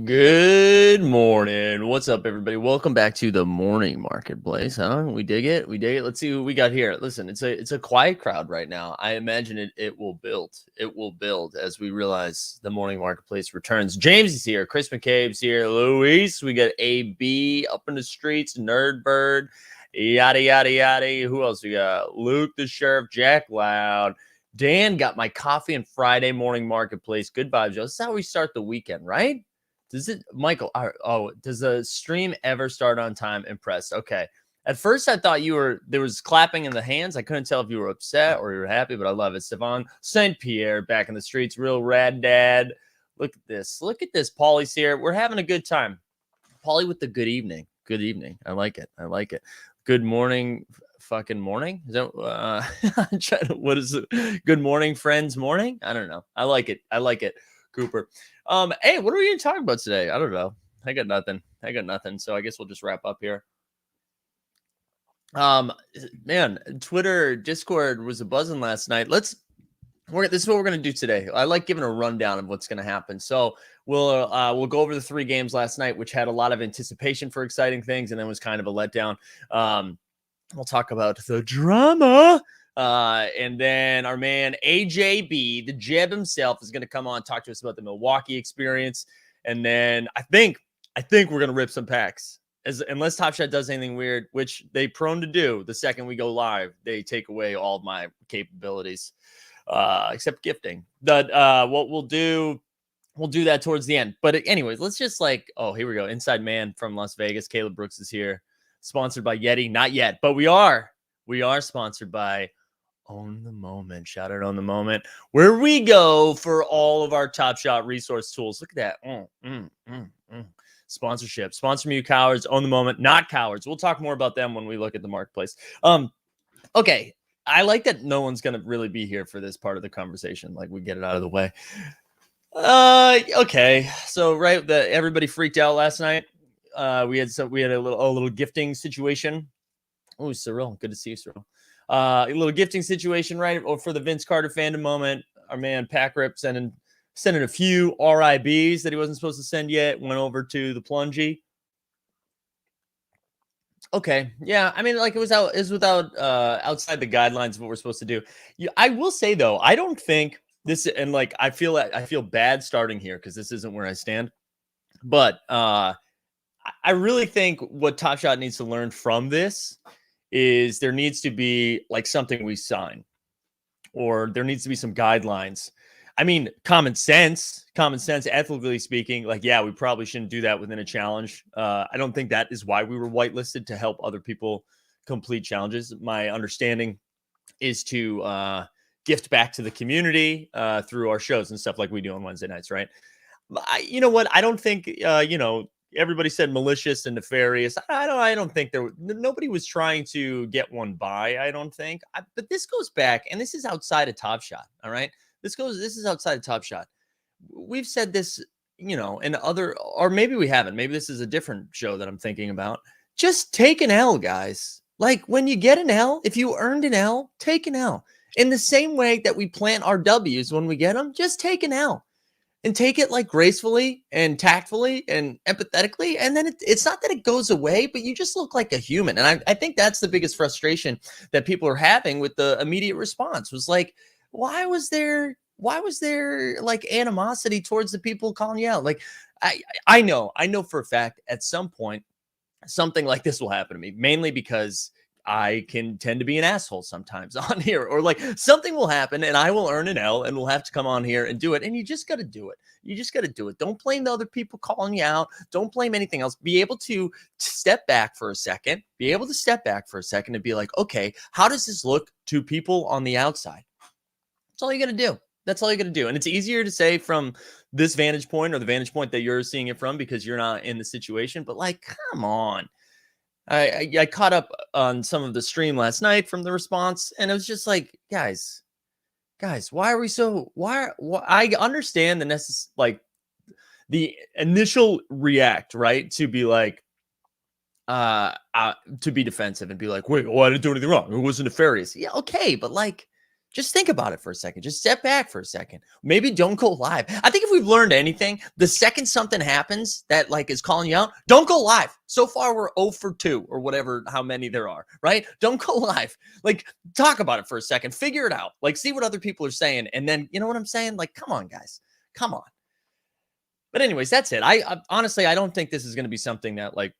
Good morning. What's up, everybody? Welcome back to the morning marketplace. We dig it. Let's see what we got here. Listen, it's a quiet crowd right now. I imagine it will build. It will build as we realize the morning marketplace returns. James is here. Chris McCabe's here. Luis. We got AB up in the streets. Nerdbird. Yada yada yada. Who else we got? Luke the Sheriff. Jack Loud. Dan got my coffee and Friday morning marketplace. Good vibes, Joe. This is how we start the weekend, right? Does it, Michael? Does the stream ever start on time? Impressed. Okay. At first, I thought there was clapping in the hands. I couldn't tell if you were upset or you were happy, but I love it. Stefan St. Pierre back in the streets. Real rad dad. Look at this. Look at this. Paulie's here. We're having a good time. Paulie with the good evening. Good evening. I like it. I like it. Good morning. Fucking morning. Is that what is it? Good morning, friends. Morning. I don't know. I like it. I like it. Cooper. Hey, what are we going to talk about today? I don't know. I got nothing. So I guess we'll just wrap up here. Man, Twitter, Discord was a buzzing last night. This is what we're going to do today. I like giving a rundown of what's going to happen. So we'll go over the 3 games last night, which had a lot of anticipation for exciting things, and then was kind of a letdown. We'll talk about the drama. And then our man AJB, the Jeb himself, is going to come on and talk to us about the Milwaukee experience. And then I think we're going to rip some packs. Unless Top Shot does anything weird, which they prone to do the second we go live, they take away all of my capabilities, except gifting. But what we'll do that towards the end. But anyways, let's just here we go. Inside Man from Las Vegas. Caleb Brooks is here. Sponsored by Yeti. Not yet, but we are sponsored by Own the Moment. Shout out On the Moment, where we go for all of our Top Shot resource tools. Look at that. Sponsorship. Sponsor me, you cowards. Own the Moment, not cowards. We'll talk more about them when we look at the marketplace. Okay. I like that no one's going to really be here for this part of the conversation. Like, we get it out of the way. Okay. So, everybody freaked out last night. We had a little gifting situation. Oh, Cyril, good to see you, Cyril. A little gifting situation, right? Or for the Vince Carter fandom moment, our man Pack Rip sending a few RIBs that he wasn't supposed to send yet. Went over to the plungy. Okay, yeah. I mean, it was without outside the guidelines of what we're supposed to do. I will say though, I don't think this, and I feel bad starting here because this isn't where I stand, but I really think what Top Shot needs to learn from this is there needs to be something we sign, or there needs to be some guidelines. I mean, common sense, ethically speaking, we probably shouldn't do that within a challenge. I don't think that is why we were whitelisted, to help other people complete challenges. My understanding is to gift back to the community through our shows and stuff like we do on Wednesday nights, right? You know what? I don't think, everybody said malicious and nefarious. I don't think nobody was trying to get one by, I don't think. But this goes back, and this is outside of Top Shot, all right? This is outside of Top Shot. We've said this, in other, or maybe we haven't. Maybe this is a different show that I'm thinking about. Just take an L, guys. When you get an L, if you earned an L, take an L. In the same way that we plant our W's when we get them, just take an L. And take it gracefully and tactfully and empathetically. And then it's not that it goes away, but you just look like a human. And I think that's the biggest frustration that people are having with the immediate response was why was there animosity towards the people calling you out? I know for a fact at some point something like this will happen to me, mainly because I can tend to be an asshole sometimes on here, or like something will happen and I will earn an L and we'll have to come on here and do it. And you just got to do it. You just got to do it. Don't blame the other people calling you out. Don't blame anything else. Be able to step back for a second, and be like, okay, how does this look to people on the outside? That's all you got to do. That's all you got to do. And it's easier to say from this vantage point, or the vantage point that you're seeing it from, because you're not in the situation. But like, come on. I caught up on some of the stream last night from the response, and it was just like, guys, why are we so, why I understand the the initial react, right, to be like, to be defensive and be like, wait, I didn't do anything wrong, it wasn't nefarious. Yeah, okay, but like, just think about it for a second. Just step back for a second. Maybe don't go live. I think if we've learned anything, the second something happens that like is calling you out, don't go live. So far, we're 0 for 2 or whatever, how many there are, right? Don't go live. Like, talk about it for a second. Figure it out. Like, see what other people are saying. And then, you know what I'm saying? Like, come on, guys. Come on. But anyways, that's it. I honestly, I don't think this is going to be something that like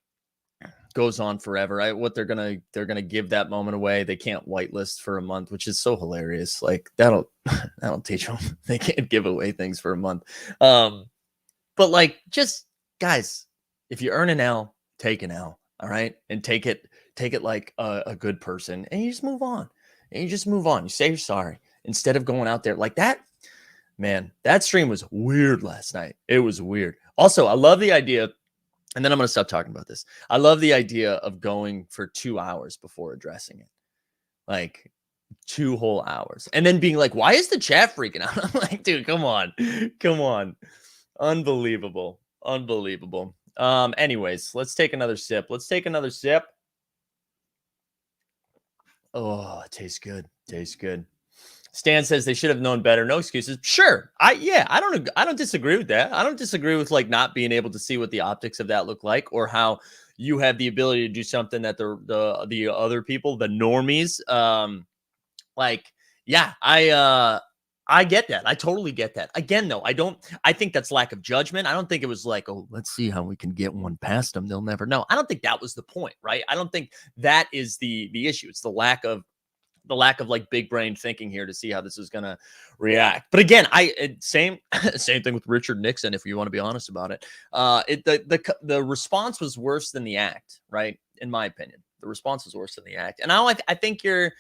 goes on forever. What they're gonna give that moment away. They can't whitelist for a month, which is so hilarious. Like that'll teach them they can't give away things for a month. But like, just guys, if you earn an L, take an L, all right, and take it like a good person, and you just move on. You say you're sorry instead of going out there like that. Man, that stream was weird last night. It was weird. Also, I love the idea. And then I'm going to stop talking about this. I love the idea of going for 2 hours before addressing it. Like 2 whole hours. And then being like, why is the chat freaking out? I'm like, dude, come on. Unbelievable. Anyways, let's take another sip. Oh, it tastes good. Stan says they should have known better. No excuses. Sure. I don't disagree with that. I don't disagree with like not being able to see what the optics of that look like, or how you have the ability to do something that the other people, the normies, I get that. I totally get that. Again, though, I think that's lack of judgment. I don't think it was like, oh, let's see how we can get one past them. They'll never know. I don't think that was the point, right? I don't think that is the issue. It's the lack of like big brain thinking here to see how this is going to react. But again, same thing with Richard Nixon, if you want to be honest about it. The response was worse than the act, right? In my opinion, the response was worse than the act. And I think you're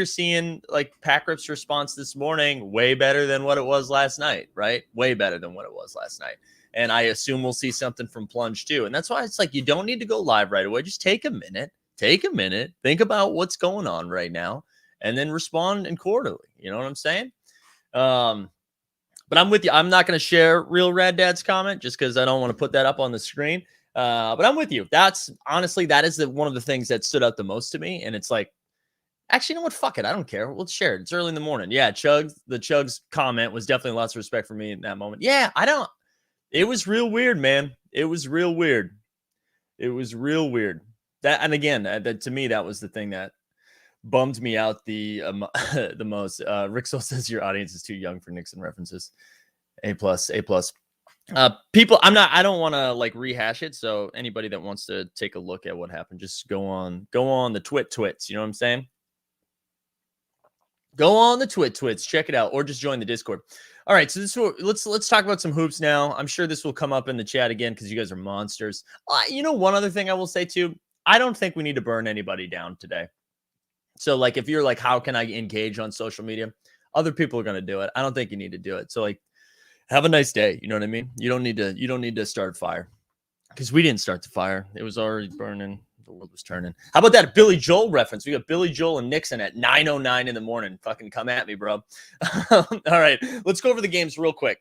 seeing like Packrip's response this morning way better than what it was last night, right? Way better than what it was last night. And I assume we'll see something from Plunge too. And that's why it's like, you don't need to go live right away. Just take a minute, think about what's going on right now, and then respond accordingly. You know what I'm saying? But I'm with you. I'm not going to share Real Rad Dad's comment just because I don't want to put that up on the screen. But I'm with you. That is one of the things that stood out the most to me. And it's like, actually, you know what? Fuck it. I don't care. Let's share it. It's early in the morning. Yeah, the Chug's comment was definitely lots of respect for me in that moment. Yeah, it was real weird, man. It was real weird. That, and again, that to me, that was the thing that bummed me out the most. Rixel says your audience is too young for Nixon references. A+. People, I don't want to like rehash it. So anybody that wants to take a look at what happened, just go on the twits. You know what I'm saying? Go on the twits, check it out, or just join the Discord. All right, so let's talk about some hoops now. I'm sure this will come up in the chat again because you guys are monsters. One other thing I will say too, I don't think we need to burn anybody down today. So like, if you're like, how can I engage on social media? Other people are going to do it. I don't think you need to do it. So like, have a nice day. You know what I mean? You don't need to start a fire, because we didn't start the fire. It was already burning. The world was turning. How about that Billy Joel reference? We got Billy Joel and Nixon at 9:09 in the morning. Fucking come at me, bro. All right, let's go over the games real quick,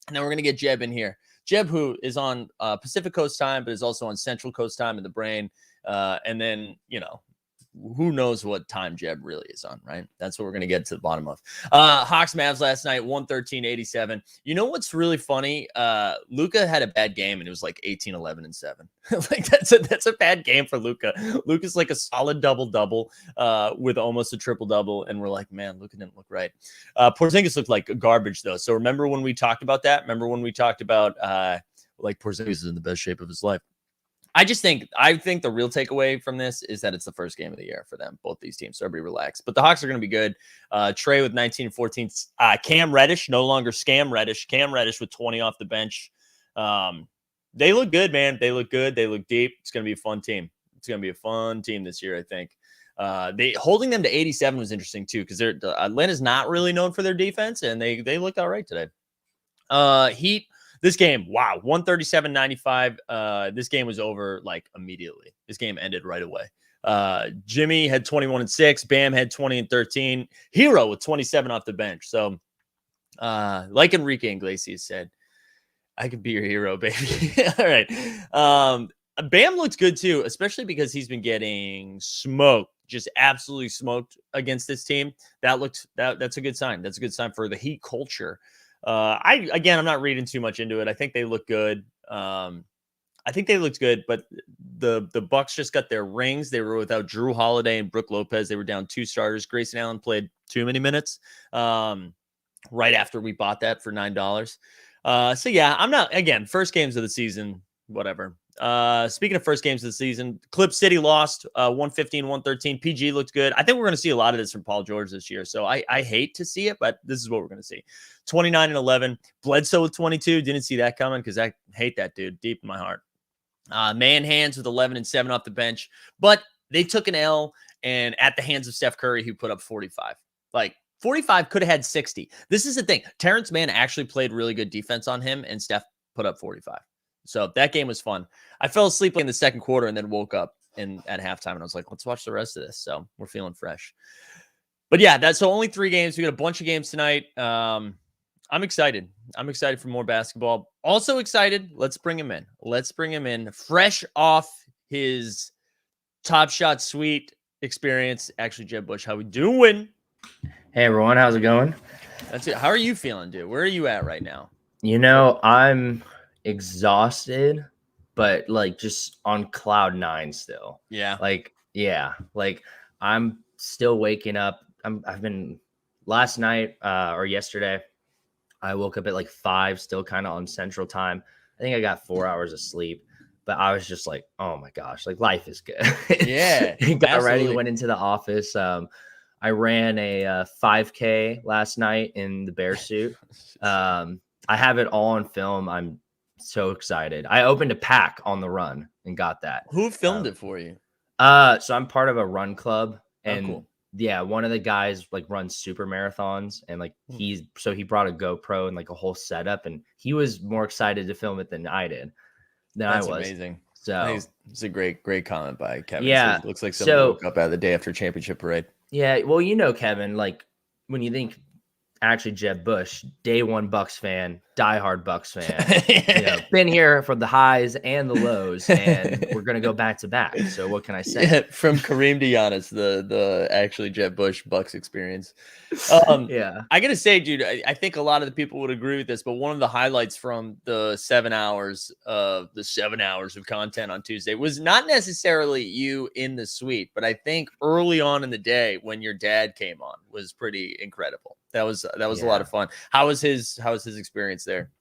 and then we're gonna get Jeb in here. Jeb, who is on Pacific Coast time, but is also on Central Coast time in the brain. And then who knows what time Jeb really is on, right? That's what we're going to get to the bottom of. Hawks Mavs last night, 113-87. You know what's really funny? Luka had a bad game and it was like 18, 11, and 7. Like that's a bad game for Luka. Luka's like a solid double-double with almost a triple-double. And we're like, man, Luka didn't look right. Porzingis looked like garbage though. So remember when we talked about that? Remember when we talked about like Porzingis is in the best shape of his life? I think the real takeaway from this is that it's the first game of the year for them, both these teams. So everybody relax. But the Hawks are going to be good. Trey with 19 and 14. Cam Reddish, no longer Scam Reddish. Cam Reddish with 20 off the bench. They look good, man. They look good. They look deep. It's going to be a fun team. It's going to be a fun team this year, I think. They holding them to 87 was interesting too, because Atlanta's not really known for their defense, and they looked all right today. Heat. This game, wow, 137-95. This game was over like immediately. This game ended right away. Jimmy had 21 and 6. Bam had 20 and 13. Hero with 27 off the bench. So, like Enrique Iglesias said, I could be your hero, baby. All right. Bam looked good too, especially because he's been getting smoked, just absolutely smoked against this team. That's a good sign. That's a good sign for the Heat culture. I'm not reading too much into it. I think they look good. I think they looked good, but the Bucks just got their rings. They were without Drew Holiday and Brook Lopez. They were down 2 starters. Grayson Allen played too many minutes. Right after we bought that for $9. So yeah, first games of the season, whatever. Speaking of first games of the season, Clip City lost 115-113. PG looked good. I think we're going to see a lot of this from Paul George this year. So I hate to see it, but this is what we're going to see. 29 and 11. Bledsoe with 22. Didn't see that coming because I hate that dude deep in my heart. Man Hands with 11 and 7 off the bench, but they took an L and at the hands of Steph Curry, who put up 45. Like 45 could have had 60. This is the thing. Terrence Mann actually played really good defense on him, and Steph put up 45. So that game was fun. I fell asleep in the second quarter and then woke up at halftime, and I was like, let's watch the rest of this. So we're feeling fresh. But yeah, so only 3 games. We got a bunch of games tonight. I'm excited. I'm excited for more basketball. Also excited. Let's bring him in. Fresh off his Top Shot Suite experience. Actually, Jeb Bush, how we doing? Hey, everyone. How's it going? That's it. How are you feeling, dude? Where are you at right now? I'm exhausted, but like just on cloud 9 still. Yeah. Like I'm still waking up. I've been last night or yesterday. I woke up at like 5, still kind of on Central Time. I think I got 4 hours of sleep, but I was just like, oh my gosh, like life is good. Yeah. Got ready, went into the office. I ran a 5K last night in the bear suit. I have it all on film. I'm so excited. I opened a pack on the run and got that. Who filmed it for you? So I'm part of a run club, and cool. Yeah, one of the guys like runs super marathons, and like he brought a GoPro and like a whole setup, and he was more excited to film it than I did. That's amazing. So it's a great comment by Kevin. Yeah, so it looks like someone woke up out of the day after championship parade. Yeah, well, Kevin, like when you think actually Jeb Bush, day one Bucks fan, diehard Bucks fan, been here for the highs and the lows, and we're gonna go back to back. So what can I say? Yeah, from Kareem to Giannis, the actually Jeb Bush Bucks experience. Yeah, I gotta say, dude, I think a lot of the people would agree with this, but one of the highlights from the 7 hours of content on Tuesday was not necessarily you in the suite, but I think early on in the day when your dad came on was pretty incredible. That was a lot of fun. How was his experience there?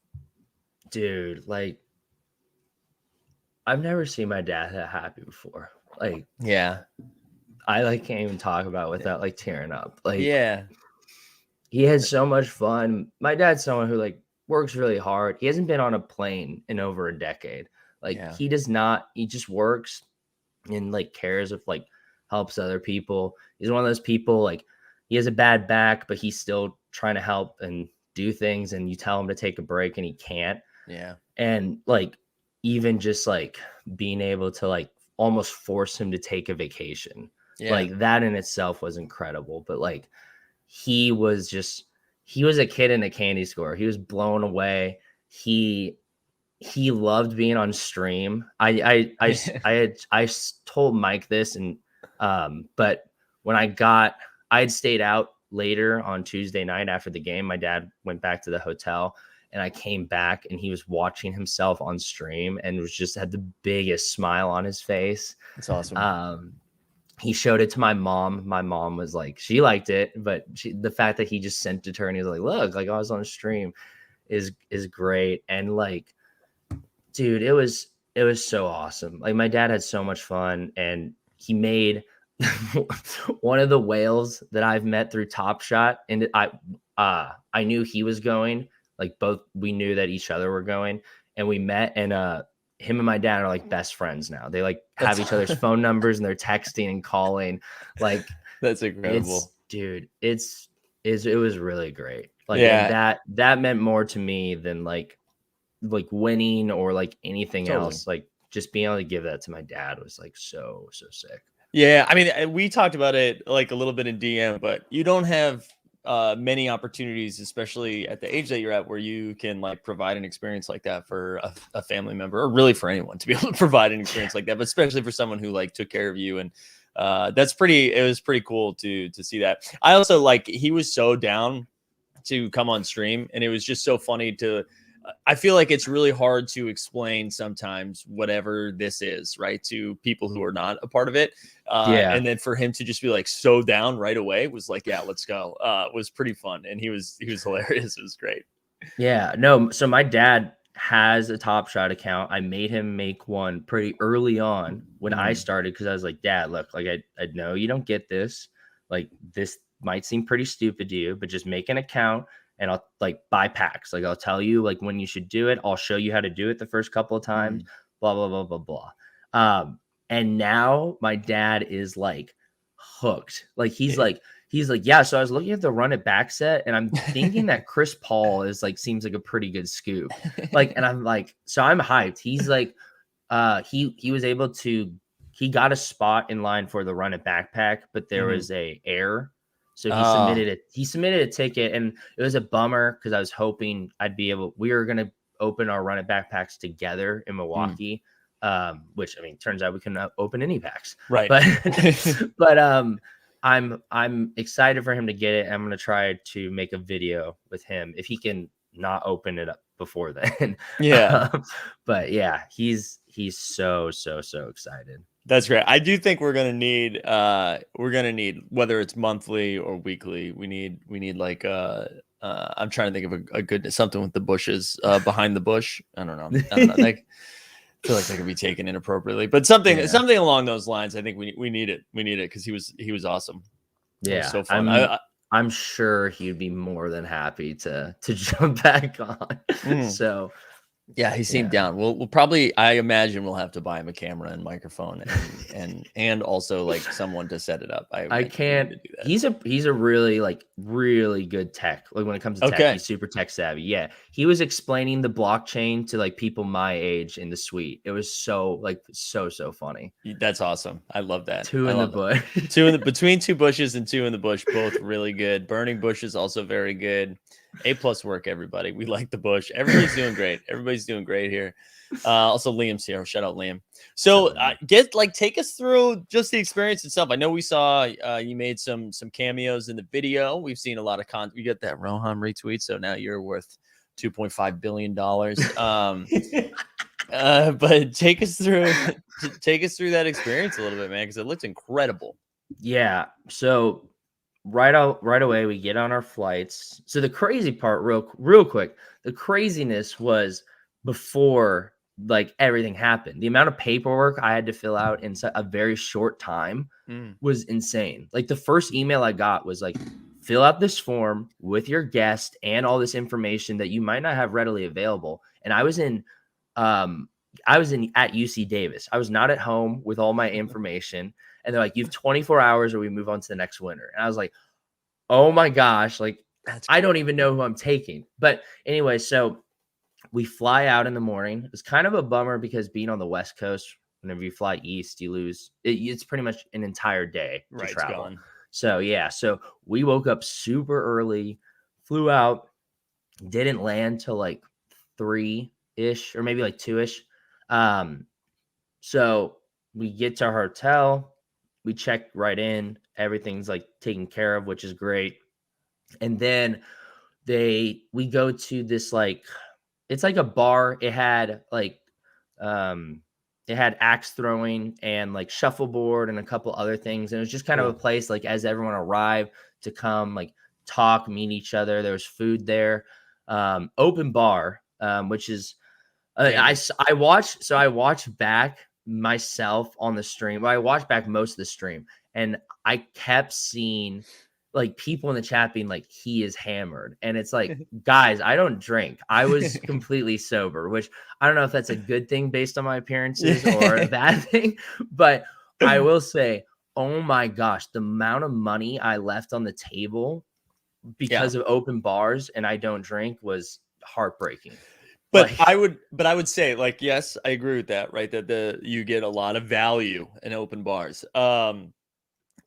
Dude, like I've never seen my dad that happy before. Like, yeah. I like can't even talk about it without like tearing up. Like, yeah. He had so much fun. My dad's someone who like works really hard. He hasn't been on a plane in over a decade. Like he does not, he just works and like cares if like helps other people. He's one of those people like he has a bad back, but he's still trying to help and do things. And you tell him to take a break and he can't. Yeah. And like, even just like being able to like almost force him to take a vacation, like that in itself was incredible. But like, he was a kid in a candy store. He was blown away. He loved being on stream. I told Mike this, and But when I had stayed out later on Tuesday night after the game. My dad went back to the hotel and I came back and he was watching himself on stream and was just had the biggest smile on his face. That's awesome. He showed it to my mom. My mom was like, she liked it, but the fact that he just sent it to her and he was like, look, like I was on a stream is great. And like, dude, it was so awesome. Like my dad had so much fun and he made one of the whales that I've met through Top Shot. And I knew he was going, like we knew that each other were going and we met and, him and my dad are like best friends now. They like have each other's phone numbers and they're texting and calling. Like that's incredible, dude. It was really great. Like that meant more to me than like winning or like anything else. Like just being able to give that to my dad was like so sick. Yeah, I mean, we talked about it like a little bit in DM, but you don't have many opportunities, especially at the age that you're at, where you can like provide an experience like that for a family member, or really for anyone to be able to provide an experience like that, but especially for someone who like took care of you. And it was pretty cool to see that. I also like, he was so down to come on stream, and it was just so funny I feel like it's really hard to explain sometimes whatever this is, right, to people who are not a part of it. And then for him to just be like so down right away was like, yeah, let's go. Was pretty fun. And he was hilarious. It was great. Yeah, no. So my dad has a Top Shot account. I made him make one pretty early on when I started. Cause I was like, Dad, look, like I know you don't get this. Like this might seem pretty stupid to you, but just make an account. And I'll like buy packs. Like I'll tell you like when you should do it. I'll show you how to do it the first couple of times, blah, blah, blah, blah, blah. And now my dad is like hooked. Like he's like, yeah. So I was looking at the run it back set and I'm thinking that Chris Paul is like, seems like a pretty good scoop. Like, and I'm like, so I'm hyped. He's like, he was able to, he got a spot in line for the run it backpack, but there was a error. So he submitted a ticket and it was a bummer because I was hoping we were going to open our run it backpacks together in Milwaukee. Which I mean, turns out we couldn't open any packs. Right. But I'm excited for him to get it. I'm going to try to make a video with him if he can not open it up before then. Yeah. But yeah, he's so excited. That's great. I do think we're gonna need whether it's monthly or weekly. We need like I'm trying to think of a good something with the bushes behind the bush. I don't know. Like, I feel like that could be taken inappropriately, but something along those lines. I think we need it. We need it because he was awesome. Yeah, so fun. I'm sure he'd be more than happy to jump back on. So. Yeah, he seemed down. We'll probably, I imagine we'll have to buy him a camera and microphone and also like someone to set it up. I can't. He's a really good tech. Like when it comes to tech, he's super tech savvy. Yeah, he was explaining the blockchain to like people my age in the suite. It was so funny. That's awesome. I love that. Between two bushes and two in the bush, both really good. Burning Bush is also very good. A+ work, everybody. We like the bush. Everybody's doing great. Everybody's doing great here. Also, Liam's here. Shout out Liam. So, take us through just the experience itself. I know we saw you made some cameos in the video. We've seen a lot of content. You get that Roham retweet, so now you're worth $2.5 billion. But take us through that experience a little bit, man, because it looked incredible. Yeah. So. Right away, we get on our flights. So the crazy part, real quick, the craziness was before like everything happened. The amount of paperwork I had to fill out in a very short time was insane. Like the first email I got was like, fill out this form with your guest and all this information that you might not have readily available. And I was at UC Davis. I was not at home with all my information. And they're like, you have 24 hours or we move on to the next winner. And I was like, oh my gosh, like I don't even know who I'm taking. But anyway, so we fly out in the morning. It's kind of a bummer because being on the West Coast, whenever you fly east, you lose. It's pretty much an entire day to travel. So yeah, so we woke up super early, flew out, didn't land till like 3-ish or maybe like 2-ish. So we get to our hotel. we check right in. Everything's like taken care of, which is great. And then we go to this like, it's like a bar. It had axe throwing and like shuffleboard and a couple other things. And it was just kind of a place like as everyone arrived to come like talk, meet each other. There was food there, open bar, which is I watched back myself on the stream. Well, I watched back most of the stream, and I kept seeing like people in the chat being like, he is hammered. And it's like, guys, I don't drink. I was completely sober, which I don't know if that's a good thing based on my appearances or a bad thing. But I will say, oh my gosh, the amount of money I left on the table because of open bars and I don't drink was heartbreaking. But I would say, like, yes, I agree with that, right? That you get a lot of value in open bars.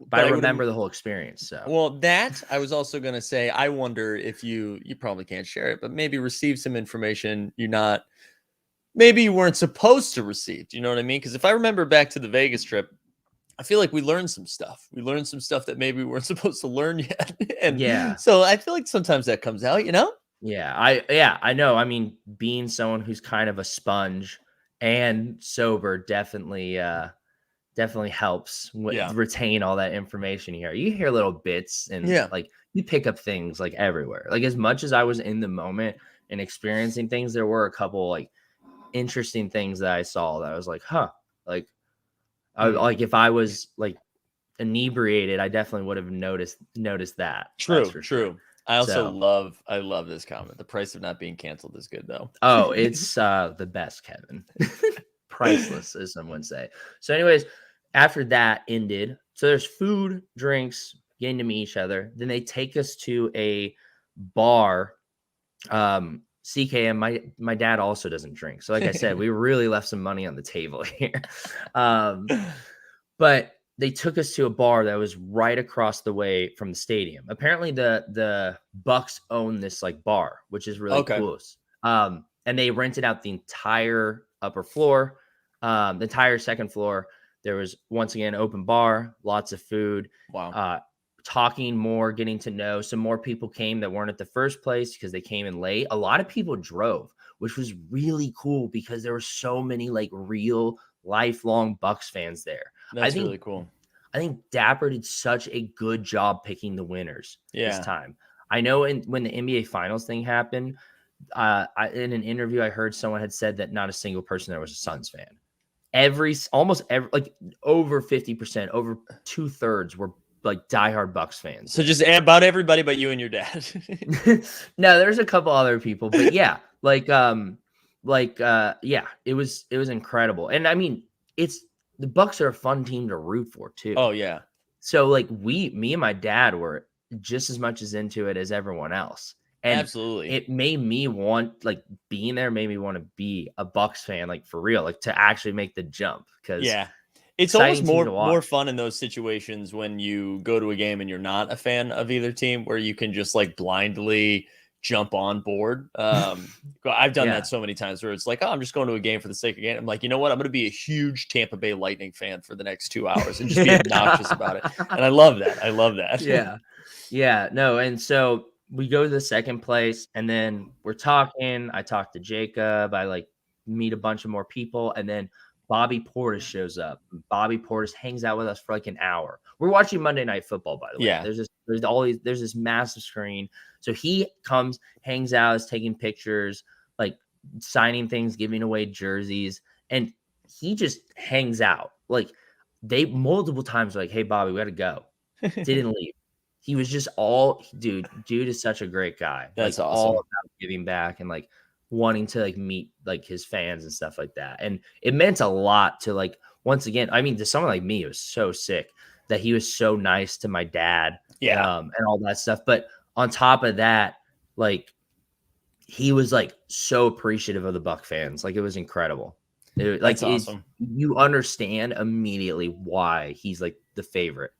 But I remember the whole experience. So, well, that I was also going to say, I wonder if you probably can't share it, but maybe receive some information maybe you weren't supposed to receive. Do you know what I mean? Because if I remember back to the Vegas trip, I feel like we learned some stuff. We learned some stuff that maybe we weren't supposed to learn yet. And so I feel like sometimes that comes out, you know? Yeah, I know. I mean, being someone who's kind of a sponge and sober definitely helps retain all that information here. You hear little bits and like you pick up things like everywhere. Like as much as I was in the moment and experiencing things, there were a couple like interesting things that I saw that I was like, huh, like like if I was like inebriated, I definitely would have noticed that. True. I love this comment. The price of not being canceled is good though. Oh, it's the best, Kevin. Priceless, as some would say. So anyways, after that ended, so there's food, drinks, getting to meet each other. Then they take us to a bar. CKM, my dad also doesn't drink. So like I said, we really left some money on the table here. But they took us to a bar that was right across the way from the stadium. Apparently the Bucks own this like bar, which is really cool. And they rented out the entire upper floor, the entire second floor. There was once again open bar, lots of food. Wow. Talking more, getting to know. Some more people came that weren't at the first place because they came in late. A lot of people drove, which was really cool because there were so many like real lifelong Bucks fans there. That's really cool. I think Dapper did such a good job picking the winners this time. I know when the NBA Finals thing happened, in an interview I heard someone had said that not a single person there was a Suns fan. Almost every, like over 50%, over 2/3 were like diehard Bucks fans. So just about everybody but you and your dad. No, there's a couple other people, but yeah, it was incredible. And I mean, the Bucks are a fun team to root for too. Oh yeah. So like me and my dad were just as much as into it as everyone else. And absolutely, it made me want, like, being there made me want to be a Bucks fan, like for real, like to actually make the jump. Because it's almost more fun in those situations when you go to a game and you're not a fan of either team, where you can just like blindly jump on board. I've done that so many times where it's like, oh, I'm just going to a game for the sake of game. I'm like, you know what? I'm going to be a huge Tampa Bay Lightning fan for the next 2 hours and just be obnoxious about it. And I love that. Yeah. No. And so we go to the second place and then we're talking. I talk to Jacob. I like meet a bunch of more people. And then Bobby Portis shows up. Bobby Portis hangs out with us for like an hour. We're watching Monday Night Football, by the way. Yeah. There's this massive screen. So he comes, hangs out, is taking pictures, like signing things, giving away jerseys, and he just hangs out. Like they multiple times were like, "Hey, Bobby, we got to go." Didn't leave. He was just dude is such a great guy. That's like, awesome. All about giving back and like wanting to like meet like his fans and stuff like that. And it meant a lot to, like, once again, I mean, to someone like me, it was so sick that he was so nice to my dad. And all that stuff. But on top of that, like, he was like so appreciative of the Buck fans. Like, it was incredible. That's awesome. You understand immediately why he's like the favorite.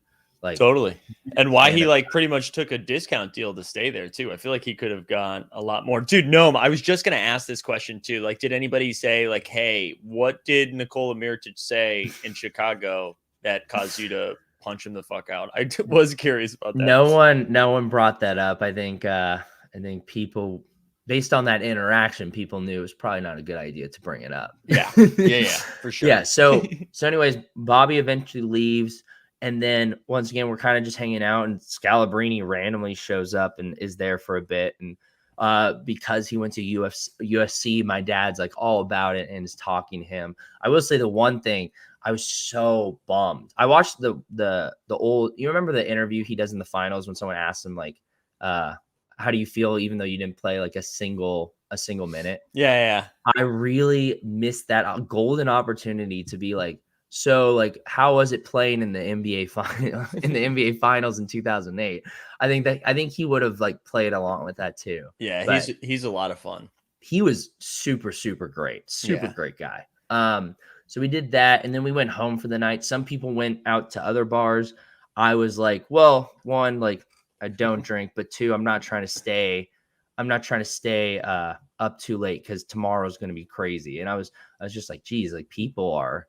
Like, totally. And why he like pretty much took a discount deal to stay there too. I feel like he could have gone a lot more. Dude, no, I was just going to ask this question too. Like, did anybody say like, hey, what did Nikola Mirotic say in Chicago that caused you to punch him the fuck out? I was curious about that. No one brought that up. I think people, based on that interaction, people knew it was probably not a good idea to bring it up. Yeah, for sure. Yeah. So anyways, Bobby eventually leaves. And then once again, we're kind of just hanging out, and Scalabrini randomly shows up and is there for a bit. And because he went to USC, my dad's like all about it and is talking to him. I will say the one thing, I was so bummed. I watched the old, you remember the interview he does in the finals when someone asks him like, how do you feel even though you didn't play like a single minute? Yeah. I really missed that golden opportunity to be like, so like, how was it playing in the NBA finals in 2008? I think he would have like played along with that too. Yeah, but he's a lot of fun. He was super great, great guy. So we did that, and then we went home for the night. Some people went out to other bars. I was like, well, one, like I don't drink, but two, I'm not trying to stay up too late because tomorrow's going to be crazy. And I was just like, geez, like people are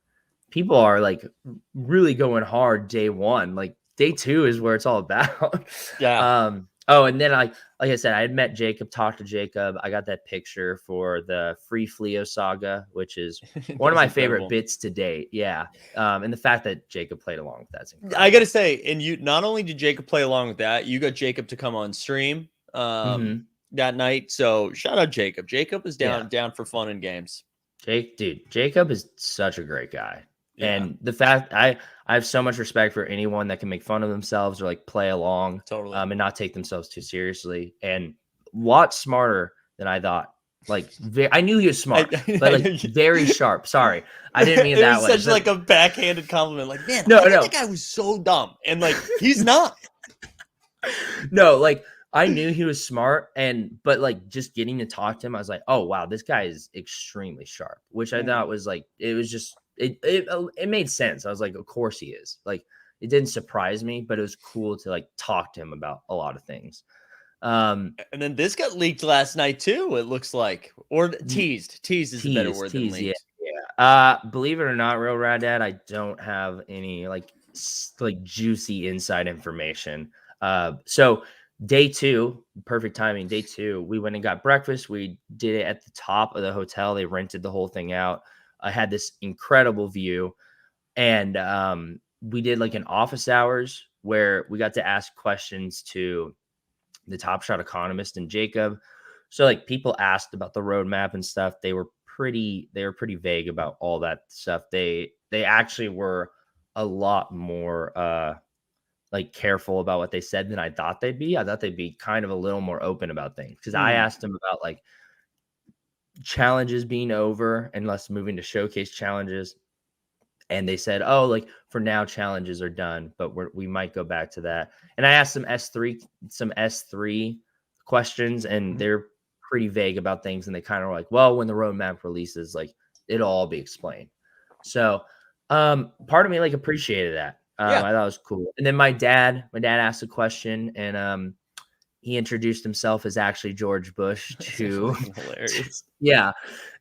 like really going hard day one. Like day two is where it's all about. Yeah. Oh, and then like I said, I had met Jacob, talked to Jacob. I got that picture for the Free Fleo saga, which is one of my favorite bits to date. Yeah. And the fact that Jacob played along with that's incredible. I got to say, and you, not only did Jacob play along with that, you got Jacob to come on stream that night. So shout out Jacob. Jacob is down for fun and games. Jacob is such a great guy. Yeah. And the fact I have so much respect for anyone that can make fun of themselves or like play along and not take themselves too seriously, and a lot smarter than I thought. Like I knew he was smart, but like very sharp. Sorry, I didn't mean it that way. Such like a backhanded compliment. Like, man, that guy was so dumb, and like he's not. No, like I knew he was smart, but like just getting to talk to him, I was like, oh wow, this guy is extremely sharp, which I thought was like it was just. It made sense. I was like, of course he is. Like, it didn't surprise me, but it was cool to like talk to him about a lot of things. And then this got leaked last night too. It looks like, or teased. Teased is a better word than leaked. Yeah. Believe it or not, Real Rad Dad, I don't have any like juicy inside information. So day two, perfect timing. Day two, we went and got breakfast. We did it at the top of the hotel. They rented the whole thing out. I had this incredible view, and we did like an office hours where we got to ask questions to the Top Shot economist and Jacob. So like people asked about the roadmap and stuff. They were pretty vague about all that stuff. They actually were a lot more like careful about what they said than I thought they'd be. I thought they'd be kind of a little more open about things, because I asked them about like challenges being over and less moving to showcase challenges, and they said, oh, like for now challenges are done, but we might go back to that. And I asked some S3 questions, and they're pretty vague about things, and they kind of were like, well, when the roadmap releases, like it'll all be explained. So part of me like appreciated that. I thought it was cool. And then my dad asked a question, and he introduced himself as actually George Bush to hilarious. Yeah.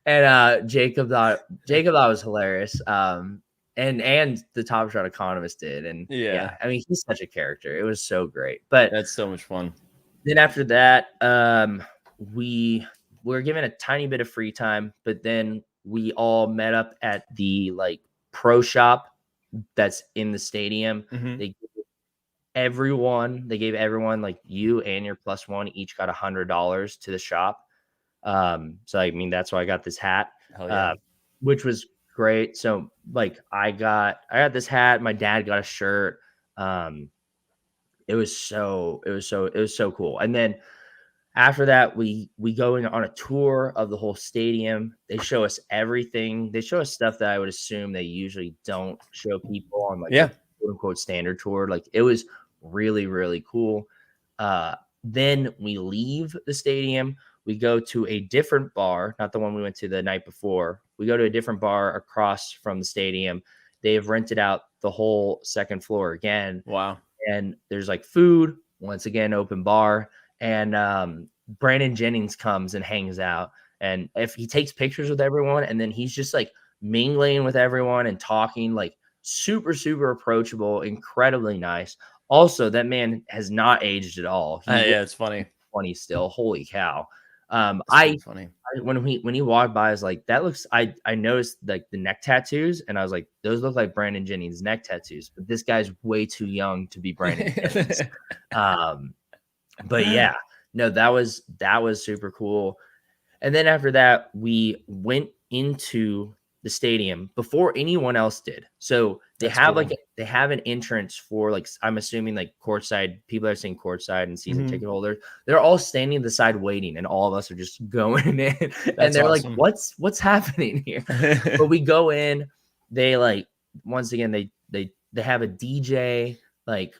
And Jacob thought it was hilarious. And the Top Shot economist did. And yeah, I mean, he's such a character. It was so great. But that's so much fun. Then after that, we were given a tiny bit of free time, but then we all met up at the like pro shop that's in the stadium. They gave everyone like you and your plus one each got $100 to the shop. So I mean, that's why I got this hat, which was great. So like I got this hat. My dad got a shirt. It was so cool. And then after that, we go in on a tour of the whole stadium. They show us everything. They show us stuff that I would assume they usually don't show people on like a quote unquote standard tour. Like it was really, really cool. Then we leave the stadium. We go to a different bar, not the one we went to the night before. We go to a different bar across from the stadium. They have rented out the whole second floor again. Wow. And there's like food, once again, open bar. And Brandon Jennings comes and hangs out. And if he takes pictures with everyone, and then he's just like mingling with everyone and talking like super, super approachable, incredibly nice. Also, that man has not aged at all. Yeah, it's funny. 20 still. Holy cow. That's funny. When he walked by, I was like, that looks. I noticed like the neck tattoos, and I was like, those look like Brandon Jennings neck tattoos. But this guy's way too young to be Brandon Jennings. But yeah, no, that was super cool. And then after that, we went into the stadium before anyone else did. So they have they have an entrance for like, I'm assuming like courtside, people are saying courtside and season ticket holders. They're all standing at the side waiting, and all of us are just going in. And they're awesome. Like, what's happening here? But we go in, they like, once again, they have a DJ. Like,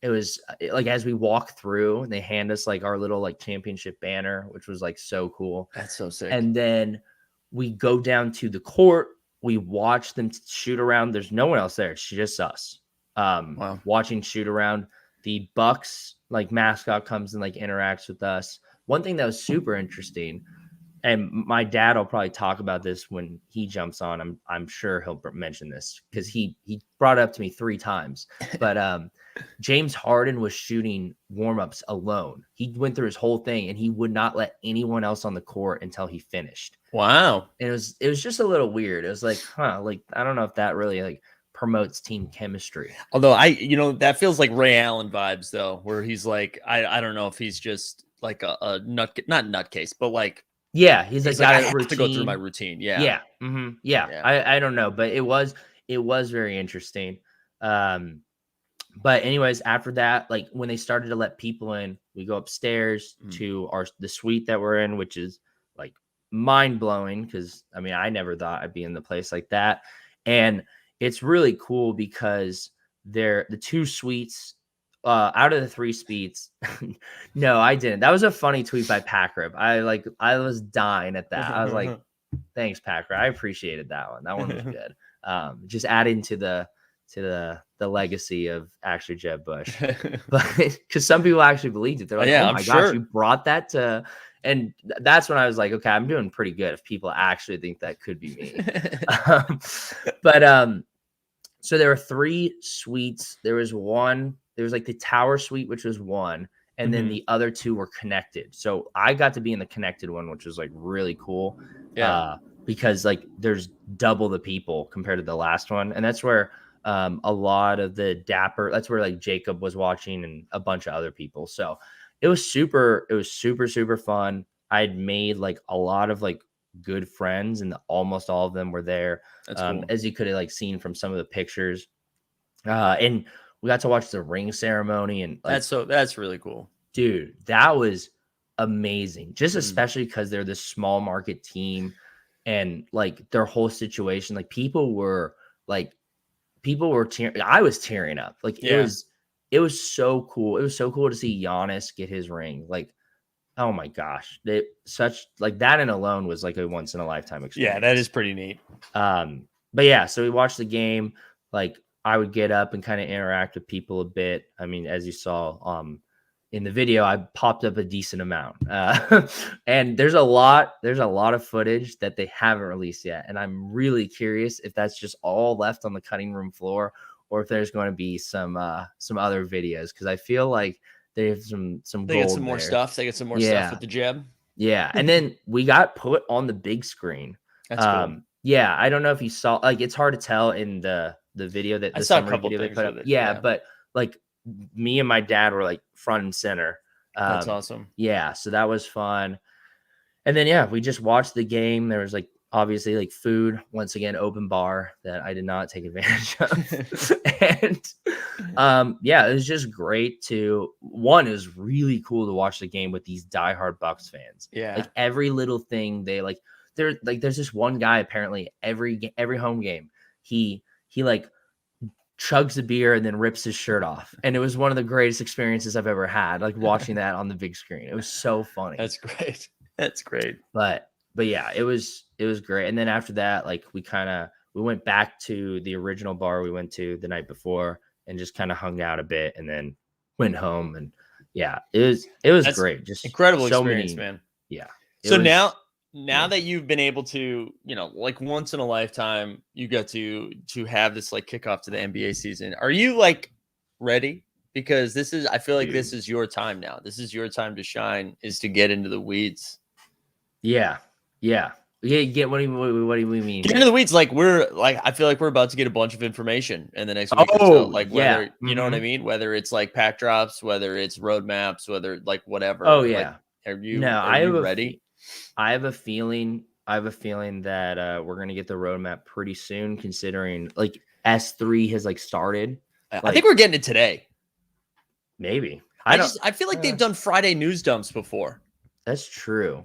it was like, as we walk through, they hand us like our little like championship banner, which was like so cool. That's so sick. And then we go down to the court. We watch them shoot around. There's no one else there. It's just us watching shoot around. The Bucks like mascot comes and like interacts with us. One thing that was super interesting, and my dad will probably talk about this when he jumps on. I'm sure he'll mention this because he brought it up to me 3 times. But James Harden was shooting warm-ups alone. He went through his whole thing, and he would not let anyone else on the court until he finished. Wow. And it was just a little weird. It was like, like, I don't know if that really like promotes team chemistry. Although that feels like Ray Allen vibes though, where he's like, I don't know if he's just like a not nutcase, but like, yeah, he's like, I have to go through my routine. Yeah. Yeah. Mm-hmm. Yeah. I don't know, but it was very interesting. But anyways, after that, like when they started to let people in, we go upstairs to the suite that we're in, which is like mind blowing. Cause I mean, I never thought I'd be in the place like that. And it's really cool because they're the 2 suites out of the 3 suites. No, I didn't. That was a funny tweet by Packrib. I was dying at that. I was like, thanks, Packer. I appreciated that one. That one was good. Just adding to the legacy of actually Jeb Bush, but because some people actually believed it. They're like, oh my gosh, you brought that to, and that's when I was like, okay, I'm doing pretty good if people actually think that could be me. So there were 3 suites. There was like the tower suite, which was one, and then the other 2 were connected. So I got to be in the connected one, which was like really cool. Yeah. Because like there's double the people compared to the last one. And that's where a lot of the that's where like Jacob was watching and a bunch of other people. So it was super fun. I'd made like a lot of like good friends, and almost all of them were there. That's cool. As you could have like seen from some of the pictures. And we got to watch the ring ceremony, and like, that's really cool. Dude, that was amazing. Just especially because they're this small market team, and like their whole situation, like people were tearing. I was tearing up. Like it was so cool. It was so cool to see Giannis get his ring. Like, oh my gosh, like that and alone was like a once in a lifetime experience. Yeah, that is pretty neat. But yeah, so we watched the game. Like I would get up and kind of interact with people a bit. I mean, as you saw in the video, I popped up a decent amount. And there's a lot of footage that they haven't released yet. And I'm really curious if that's just all left on the cutting room floor, or if there's going to be some other videos. Cause I feel like they have some they gold get some more there. stuff. They get some more stuff with the Jeb. Yeah. And then we got put on the big screen. That's cool. Yeah. I don't know if you saw, like, it's hard to tell in the video that I saw a couple video they put up. Yeah. But like, me and my dad were like front and center. That's awesome. Yeah. So that was fun. And then, we just watched the game. There was like, obviously like food, once again, open bar that I did not take advantage of. And it was just great it was really cool to watch the game with these diehard Bucks fans. Yeah. Like every little thing there's this one guy, apparently every home game, he like chugs a beer and then rips his shirt off. And it was one of the greatest experiences I've ever had, like watching that on the big screen. It was so funny. That's great. But yeah, it was great. And then after that, like we went back to the original bar we went to the night before and just kind of hung out a bit, and then went home. And yeah, it was great. Just incredible experience, man. Yeah. So now now that you've been able to, like once in a lifetime, you get to have this like kickoff to the NBA season. Are you like ready? Because I feel like this is your time now. This is your time to shine, is to get into the weeds. Yeah. Get what do you mean? Get into the weeds. Like I feel like we're about to get a bunch of information in the next week or so. Like whether you know what I mean, whether it's like pack drops, whether it's roadmaps, whether like whatever. Oh yeah. Like, are you ready? I have a feeling that we're gonna get the roadmap pretty soon, considering like S3 has like started. I think we're getting it today. Maybe. I feel like they've done Friday news dumps before. That's true.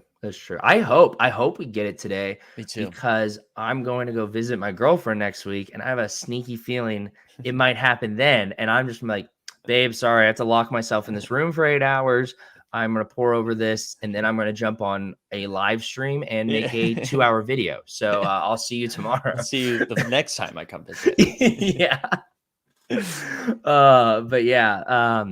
I hope we get it today. Me too. Because I'm going to go visit my girlfriend next week, and I have a sneaky feeling it might happen then. And I'm just like, babe, sorry, I have to lock myself in this room for 8 hours. I'm going to pour over this, and then I'm going to jump on a live stream and make a 2-hour video. So I'll see you tomorrow. I'll see you the next time I come visit. Yeah. But yeah.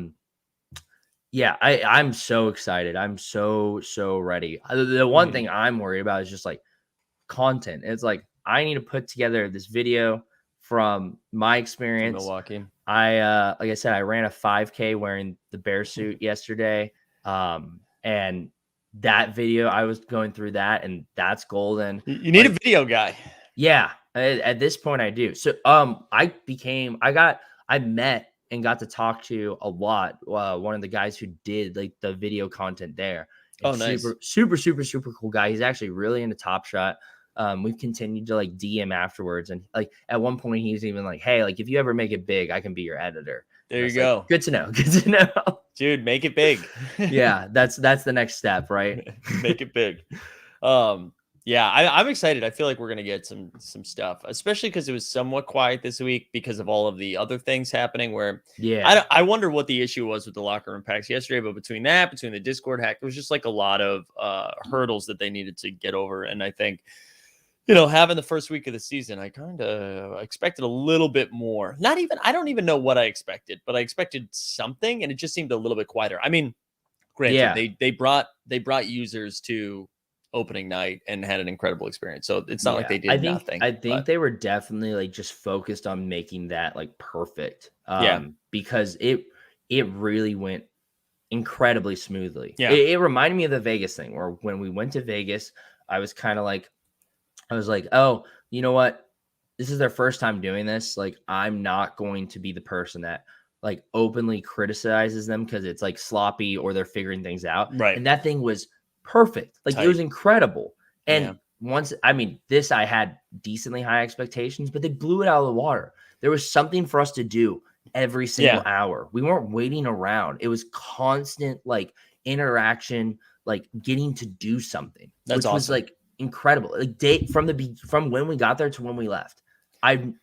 Yeah, I'm so excited. I'm so ready. The one thing I'm worried about is just like content. It's like I need to put together this video from my experience. Milwaukee. Like I said, I ran a 5K wearing the bear suit yesterday. And that video, I was going through that, and that's golden. You need a video guy. Yeah, at this point I do. So I met and got to talk to a lot. One of the guys who did like the video content there. Oh, nice. Super cool guy. He's actually really into Top Shot. We've continued to like DM afterwards. And like at one point he was even like, hey, like if you ever make it big, I can be your editor. There you go. Like, good to know. Dude, make it big. Yeah, that's the next step, right? Make it big. Yeah, I'm excited. I feel like we're gonna get some stuff, especially because it was somewhat quiet this week because of all of the other things happening. Where I wonder what the issue was with the locker room packs yesterday, but between the Discord hack, there was just like a lot of hurdles that they needed to get over. And I think, having the first week of the season, I kind of expected a little bit more. I don't even know what I expected, but I expected something, and it just seemed a little bit quieter. I mean, granted, they brought users to opening night and had an incredible experience. So it's not like they did nothing. I think they were definitely like just focused on making that like perfect. Because it really went incredibly smoothly. Yeah. It reminded me of the Vegas thing, where when we went to Vegas, I was like, oh, you know what? This is their first time doing this. Like, I'm not going to be the person that like openly criticizes them because it's like sloppy or they're figuring things out. Right. And that thing was perfect. Like It was incredible. And this I had decently high expectations, but they blew it out of the water. There was something for us to do every single hour. We weren't waiting around. It was constant like interaction, like getting to do something. That's which awesome. Was like incredible. Like from when we got there to when we left.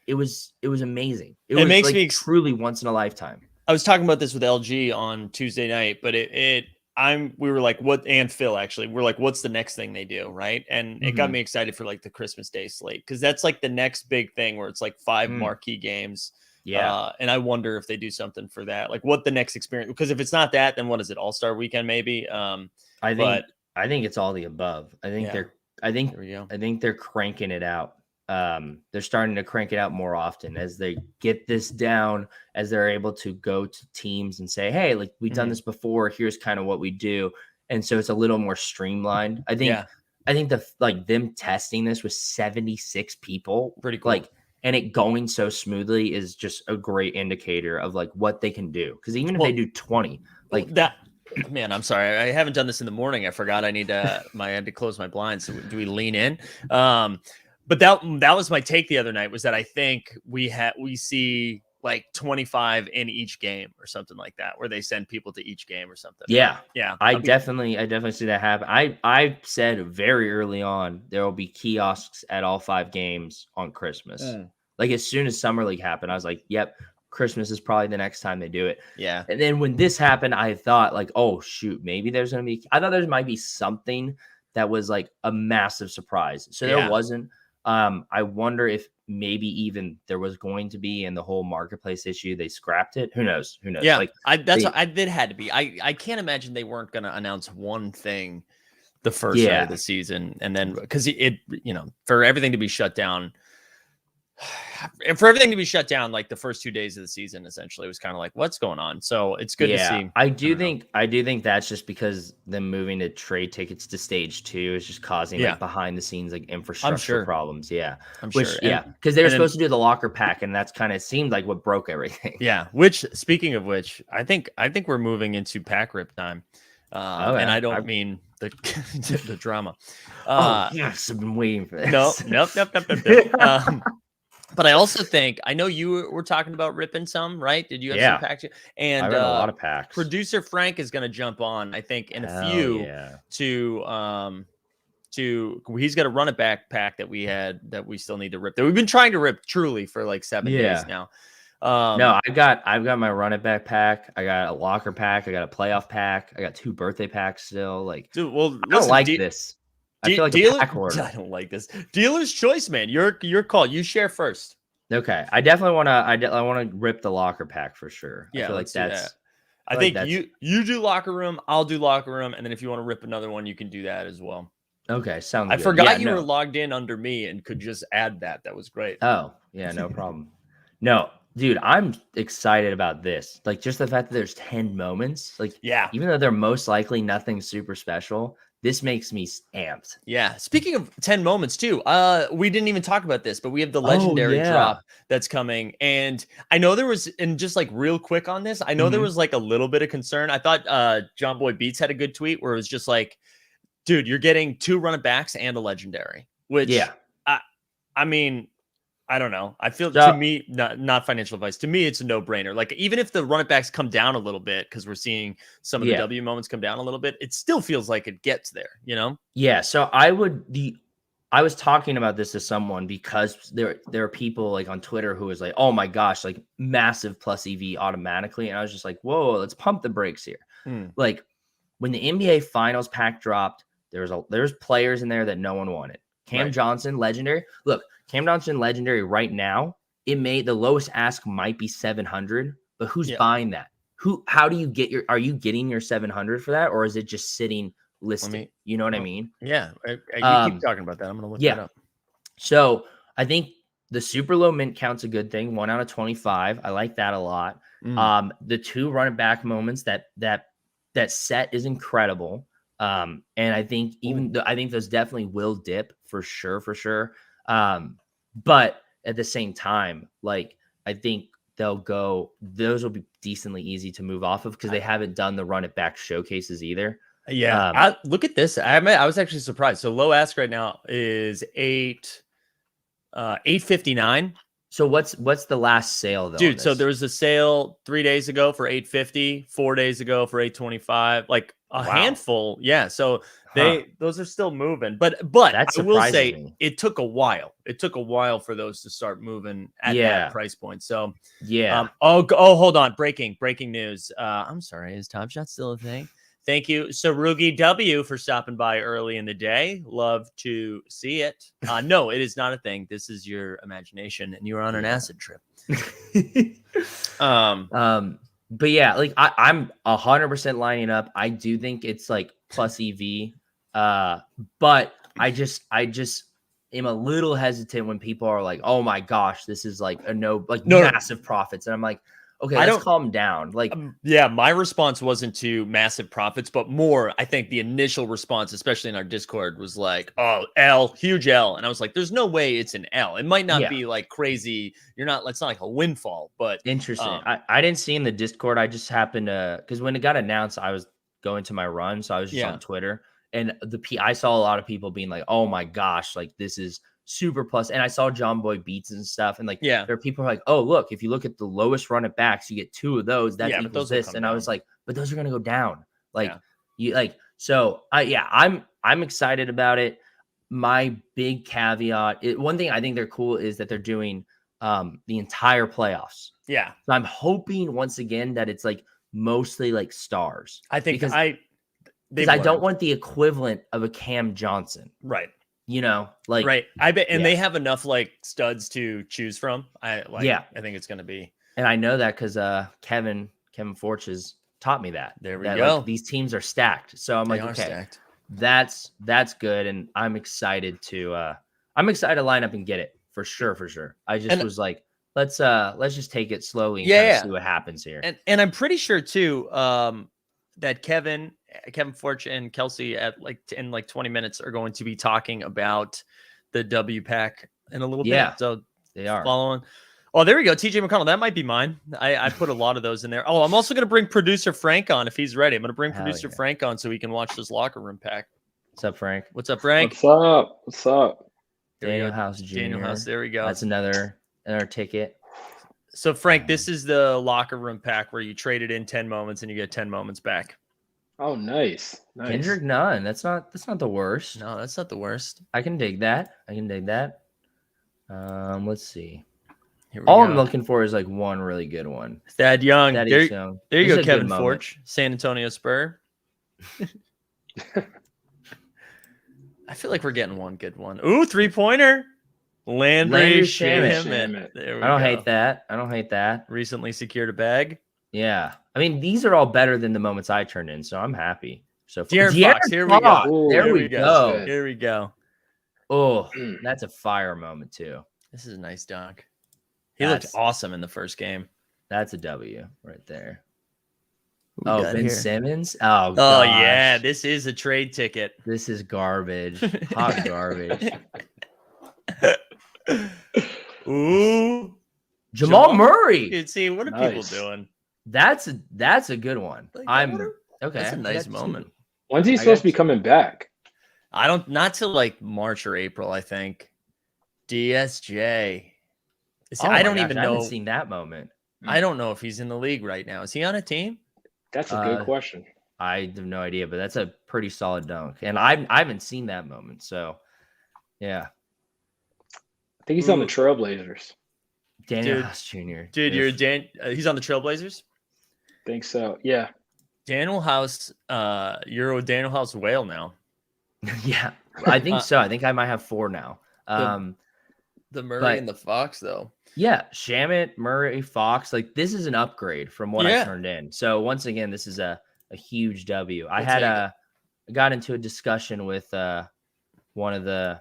It was amazing. It makes like me truly once in a lifetime. I was talking about this with LG on Tuesday night, but we were like, what, and Phil actually, we're like, what's the next thing they do? Right. And it got me excited for like the Christmas Day slate. Cause that's like the next big thing where it's like 5 marquee games. Yeah. And I wonder if they do something for that, like what the next experience, because if it's not that, then what is it? All-Star weekend, maybe. I think it's all the above. I think they're cranking it out. They're starting to crank it out more often as they get this down, as they're able to go to teams and say, hey, like we've done this before. Here's kind of what we do. And so it's a little more streamlined. I think them testing this with 76 people, pretty cool. Like, and it going so smoothly is just a great indicator of like what they can do. Cause even if they do 20, like that, man, I'm sorry. I haven't done this in the morning. I forgot I had to close my blinds. So do we lean in? But that was my take the other night, was that I think we see like 25 in each game or something like that, where they send people to each game or something. Yeah. Yeah. I definitely see that happen. I said very early on, there will be kiosks at all 5 games on Christmas. Like as soon as Summer League happened, I was like, yep, Christmas is probably the next time they do it. Yeah. And then when this happened, I thought like, oh shoot, maybe I thought there might be something that was like a massive surprise. So there wasn't. I wonder if maybe even there was going to be, in the whole marketplace issue, they scrapped it. Who knows? Yeah, like it had to be. I can't imagine they weren't going to announce one thing the first night of the season. And then because for everything to be shut down, like the first 2 days of the season, essentially, it was kind of like, what's going on? So it's good to see. I do think that's just because them moving to trade tickets to stage 2 is just causing like behind the scenes like infrastructure problems. Yeah. Because they were supposed to do the locker pack, and that's kind of seemed like what broke everything. Yeah. Which, speaking of which, I think we're moving into pack rip time. And I don't mean the drama. Yes, I've been waiting for this. Nope. But I also think, I know you were talking about ripping some, right? Did you have some packs? And I read a lot of packs. Producer Frank is going to jump on, I think, in a few he's got a run it back pack that we still need to rip. That we've been trying to rip truly for like 7 days now. No, I've got my run it back pack. I got a locker pack. I got a playoff pack. I got 2 birthday packs still. Like, dude, well, I don't like this. I feel like a pack hoarder. I don't like this. Dealer's choice, man. Your call. You share first. Okay, I definitely want to. I want to rip the locker pack for sure. Yeah, I feel like that's. That. I think you do locker room. I'll do locker room, and then if you want to rip another one, you can do that as well. Okay, sounds. I forgot you were logged in under me and could just add that. That was great. Oh yeah, no problem. No, dude, I'm excited about this. Like, just the fact that there's 10 moments. Like, even though they're most likely nothing super special, this makes me amped. Yeah. Speaking of 10 moments too, we didn't even talk about this, but we have the legendary drop that's coming. And I know there was, and just like real quick on this, I know there was like a little bit of concern. I thought John Boy Beats had a good tweet where it was just like, dude, you're getting 2 run backs and a legendary, which I mean, I don't know. I feel to me, not financial advice. To me, it's a no-brainer. Like, even if the run it backs come down a little bit, because we're seeing some of the W moments come down a little bit, it still feels like it gets there, you know? Yeah. So I was talking about this to someone because there are people like on Twitter who was like, oh my gosh, like massive plus EV automatically. And I was just like, whoa, let's pump the brakes here. Like, when the NBA Finals pack dropped, there's players in there that no one wanted. Cam Johnson, legendary. Look, Cam Johnson, legendary right now. The lowest ask might be 700, but who's buying that? How do you get are you getting your 700 for that? Or is it just sitting listed? You know what I mean? Yeah. You keep talking about that. I'm going to look that up. So I think the super low mint count's a good thing. 1 out of 25. I like that a lot. The 2 run it back moments that set is incredible. And I think I think those definitely will dip for sure. But at the same time, like, I think those will be decently easy to move off of because they haven't done the run it back showcases either. Yeah. Look at this. I was actually surprised. So low ask right now is 859. So what's the last sale though? Dude, so there was a sale 3 days ago for 850, 4 days ago for 825, like a handful. Yeah. So those are still moving, but I will say it took a while. It took a while for those to start moving at that price point. So hold on. Breaking news. I'm sorry. Is Top Shot still a thing? Thank you, Sarugi W, for stopping by early in the day. Love to see it. No, it is not a thing. This is your imagination, and you're on an acid trip. But yeah, like I'm 100% lining up. I do think it's like plus EV. But I just am a little hesitant when people are like, "Oh my gosh, this is like massive profits," and I'm like, okay, let's calm down. Like, my response wasn't to massive profits, but more, I think the initial response, especially in our Discord, was like, oh, huge L. And I was like, there's no way it's an L. It might not be like crazy. It's not like a windfall, but interesting. I didn't see in the Discord. I just happened to, because when it got announced, I was going to my run. So I was just on Twitter, and I saw a lot of people being like, oh my gosh, like this is super plus. And I saw John Boy Beats and stuff, and like there are people who are like, oh look, if you look at the lowest run it backs, you get 2 of those, that equals this. And I was like, but those are gonna go down. Like you like, so I'm excited about it. My big caveat, one thing I think they're cool is that they're doing the entire playoffs. So I'm hoping once again that it's like mostly like stars. I think because I don't want the equivalent of a Cam Johnson. Right. You know, like, right. I bet, and they have enough like studs to choose from. I think it's going to be, and I know that because Kevin Forches taught me that. There we go. Like, these teams are stacked. So I'm like, okay, that's good, and I'm excited to line up and get it for sure. I just was like, let's just take it slowly and kind of see what happens here. And I'm pretty sure too that Kevin Forch and Kelsey in 20 minutes are going to be talking about the W pack in a little bit. So they are following. Oh, there we go. TJ McConnell. That might be mine. I put a lot of those in there. Oh, I'm also going to bring producer Frank on if he's ready. I'm going to bring producer Frank on so he can watch this locker room pack. What's up, Frank? What's up, Frank? What's up? Daniel House Jr. Daniel House. There we go. That's another ticket. So, Frank, this is the locker room pack where you traded in 10 moments and you get 10 moments back. Oh, nice. Kendrick Nunn. That's not the worst. No, that's not the worst. I can dig that. Let's see. All I'm looking for is like one really good one. Thad Young. There you go, Kevin Forge. San Antonio Spur. I feel like we're getting one good one. Ooh, 3-pointer. Landry Shamet. I don't hate that. Recently secured a bag. Yeah. I mean, these are all better than the moments I turned in, so I'm happy. So De'Aaron Fox, here we go. Ooh, there we go. Here we go. Oh, that's a fire moment too. This is a nice dunk. He looked awesome in the first game. That's a W right there. Ben Simmons. Oh yeah, this is a trade ticket. This is garbage. Hot garbage. Ooh, Jamal Murray. You'd see what are people doing? That's a good one. Okay. That's a nice moment. When's he supposed to be coming back? Not till like March or April, I think. DSJ. I don't even know. I haven't seen that moment. I don't know if he's in the league right now. Is he on a team? That's a good question. I have no idea, but that's a pretty solid dunk. And I haven't seen that moment. So, yeah. I think he's on the Trailblazers. Daniel House Jr. Dude, he's on the Trailblazers? Think so. Yeah. Daniel House, you're a Daniel House whale now. Yeah, I think so. I think I might have 4 now. The Murray and the Fox, though. Yeah, Shamet, Murray, Fox. Like, this is an upgrade from what I turned in. So once again, this is a huge W. I got into a discussion with one of the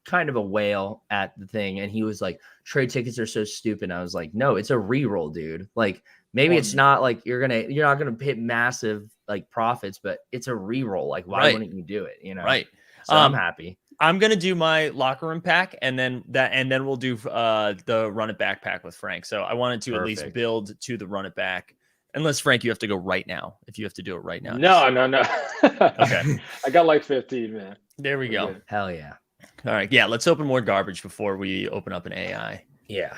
kind of a whale at the thing, and he was like, trade tickets are so stupid. And I was like, no, it's a reroll, dude. Like, maybe it's not like you're not gonna hit massive like profits, but it's a reroll. Like, why wouldn't you do it? You know, right? So I'm happy. I'm gonna do my locker room pack, and then we'll do the run it back pack with Frank. So I wanted to at least build to the run it back. Unless Frank, you have to go right now. If you have to do it right now. No. Okay. I got like 15, man. There we go. Good. Hell yeah. All right. Yeah. Let's open more garbage before we open up an AI. Yeah.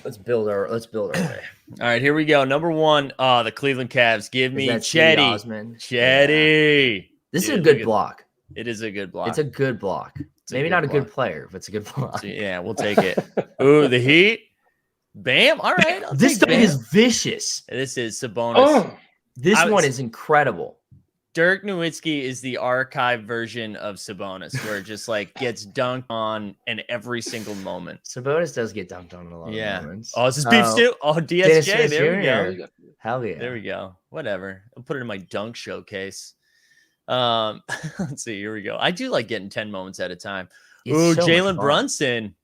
Let's build our way. All right. Here we go. Number 1. The Cleveland Cavs. Give me Chetty. Chetty. Yeah. This is a good block. It is a good block. It's a good block. Maybe not a good player, but it's a good block. So, yeah, we'll take it. Ooh, the Heat. Bam. All right. This thing is vicious. This is Sabonis. Oh, this one is incredible. Dirk Nowitzki is the archive version of Sabonis, where it just like gets dunked on in every single moment. Sabonis does get dunked on in a lot of moments. Oh, this is beef stew. Oh, DSJ. There we go. Hell yeah. There we go. Whatever. I'll put it in my dunk showcase. Let's see. Here we go. I do like getting 10 moments at a time. Ooh, so Jalen Brunson.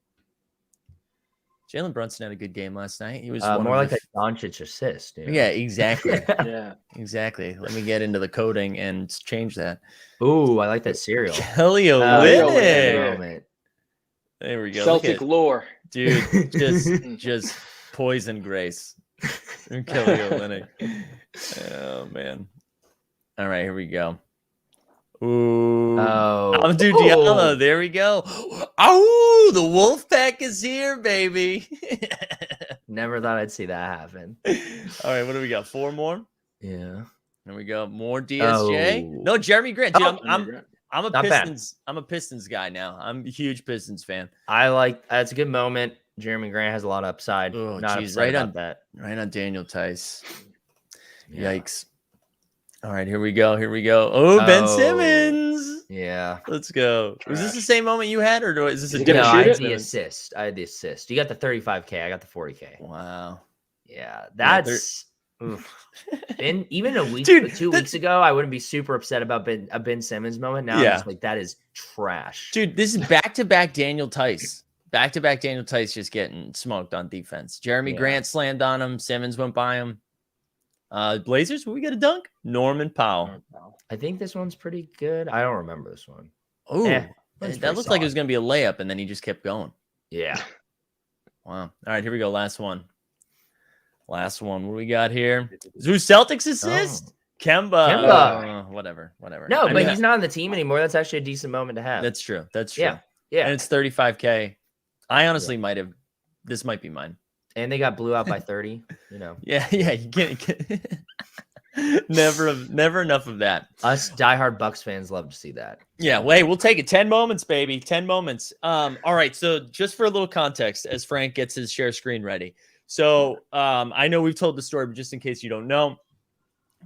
Jalen Brunson had a good game last night. He was more like a Doncic assist. Dude. Yeah, exactly. Yeah, exactly. Let me get into the coding and change that. Ooh, I like that cereal. Kelly Olynyk. There we go. Celtic lore, dude. Just poison Grace. Kelly Olynyk. Oh man. All right, here we go. Ooh. Oh, dude, Diallo. There we go. Oh, the wolf pack is here, baby. Never thought I'd see that happen. All right, what do we got? 4 more? Yeah. There we go. More DSJ. Oh. No, Jeremy Grant. Dude, I'm a Pistons. I'm a Pistons guy now. I'm a huge Pistons fan. I like that's a good moment. Jeremy Grant has a lot of upside. Oh, not geez, right on that. Right on Daniel Tice. Yeah. Yikes. All right, here we go. Oh, Ben Simmons. Yeah. Let's go. Trash. Was this the same moment you had, or is this a different? No, I had the assist. You got the 35K. I got the 40K. Wow. Yeah, that's And even a week, Dude, 2 weeks ago, I wouldn't be super upset about a Ben Simmons moment. Now I'm just like, that is trash. Dude, this is back-to-back Daniel Tice. Back-to-back Daniel Tice just getting smoked on defense. Jeremy Grant slammed on him. Simmons went by him. Blazers, will we get a dunk? Norman Powell. I think this one's pretty good. I don't remember this one. Oh, that looked like it was going to be a layup, and then he just kept going. Yeah. Wow. All right, here we go. Last one. What do we got here? Zoo Celtics assist? Kemba. Whatever. No, but he's not on the team anymore. That's actually a decent moment to have. That's true. Yeah. And it's $35K. I honestly might have. This might be mine. And they got blew out by 30. Yeah. You can't. Never enough of that. Us diehard Bucks fans love to see that. Yeah, we'll take it. 10 moments, baby. 10 moments. All right. So just for a little context, as Frank gets his share screen ready. So I know we've told the story, but just in case you don't know,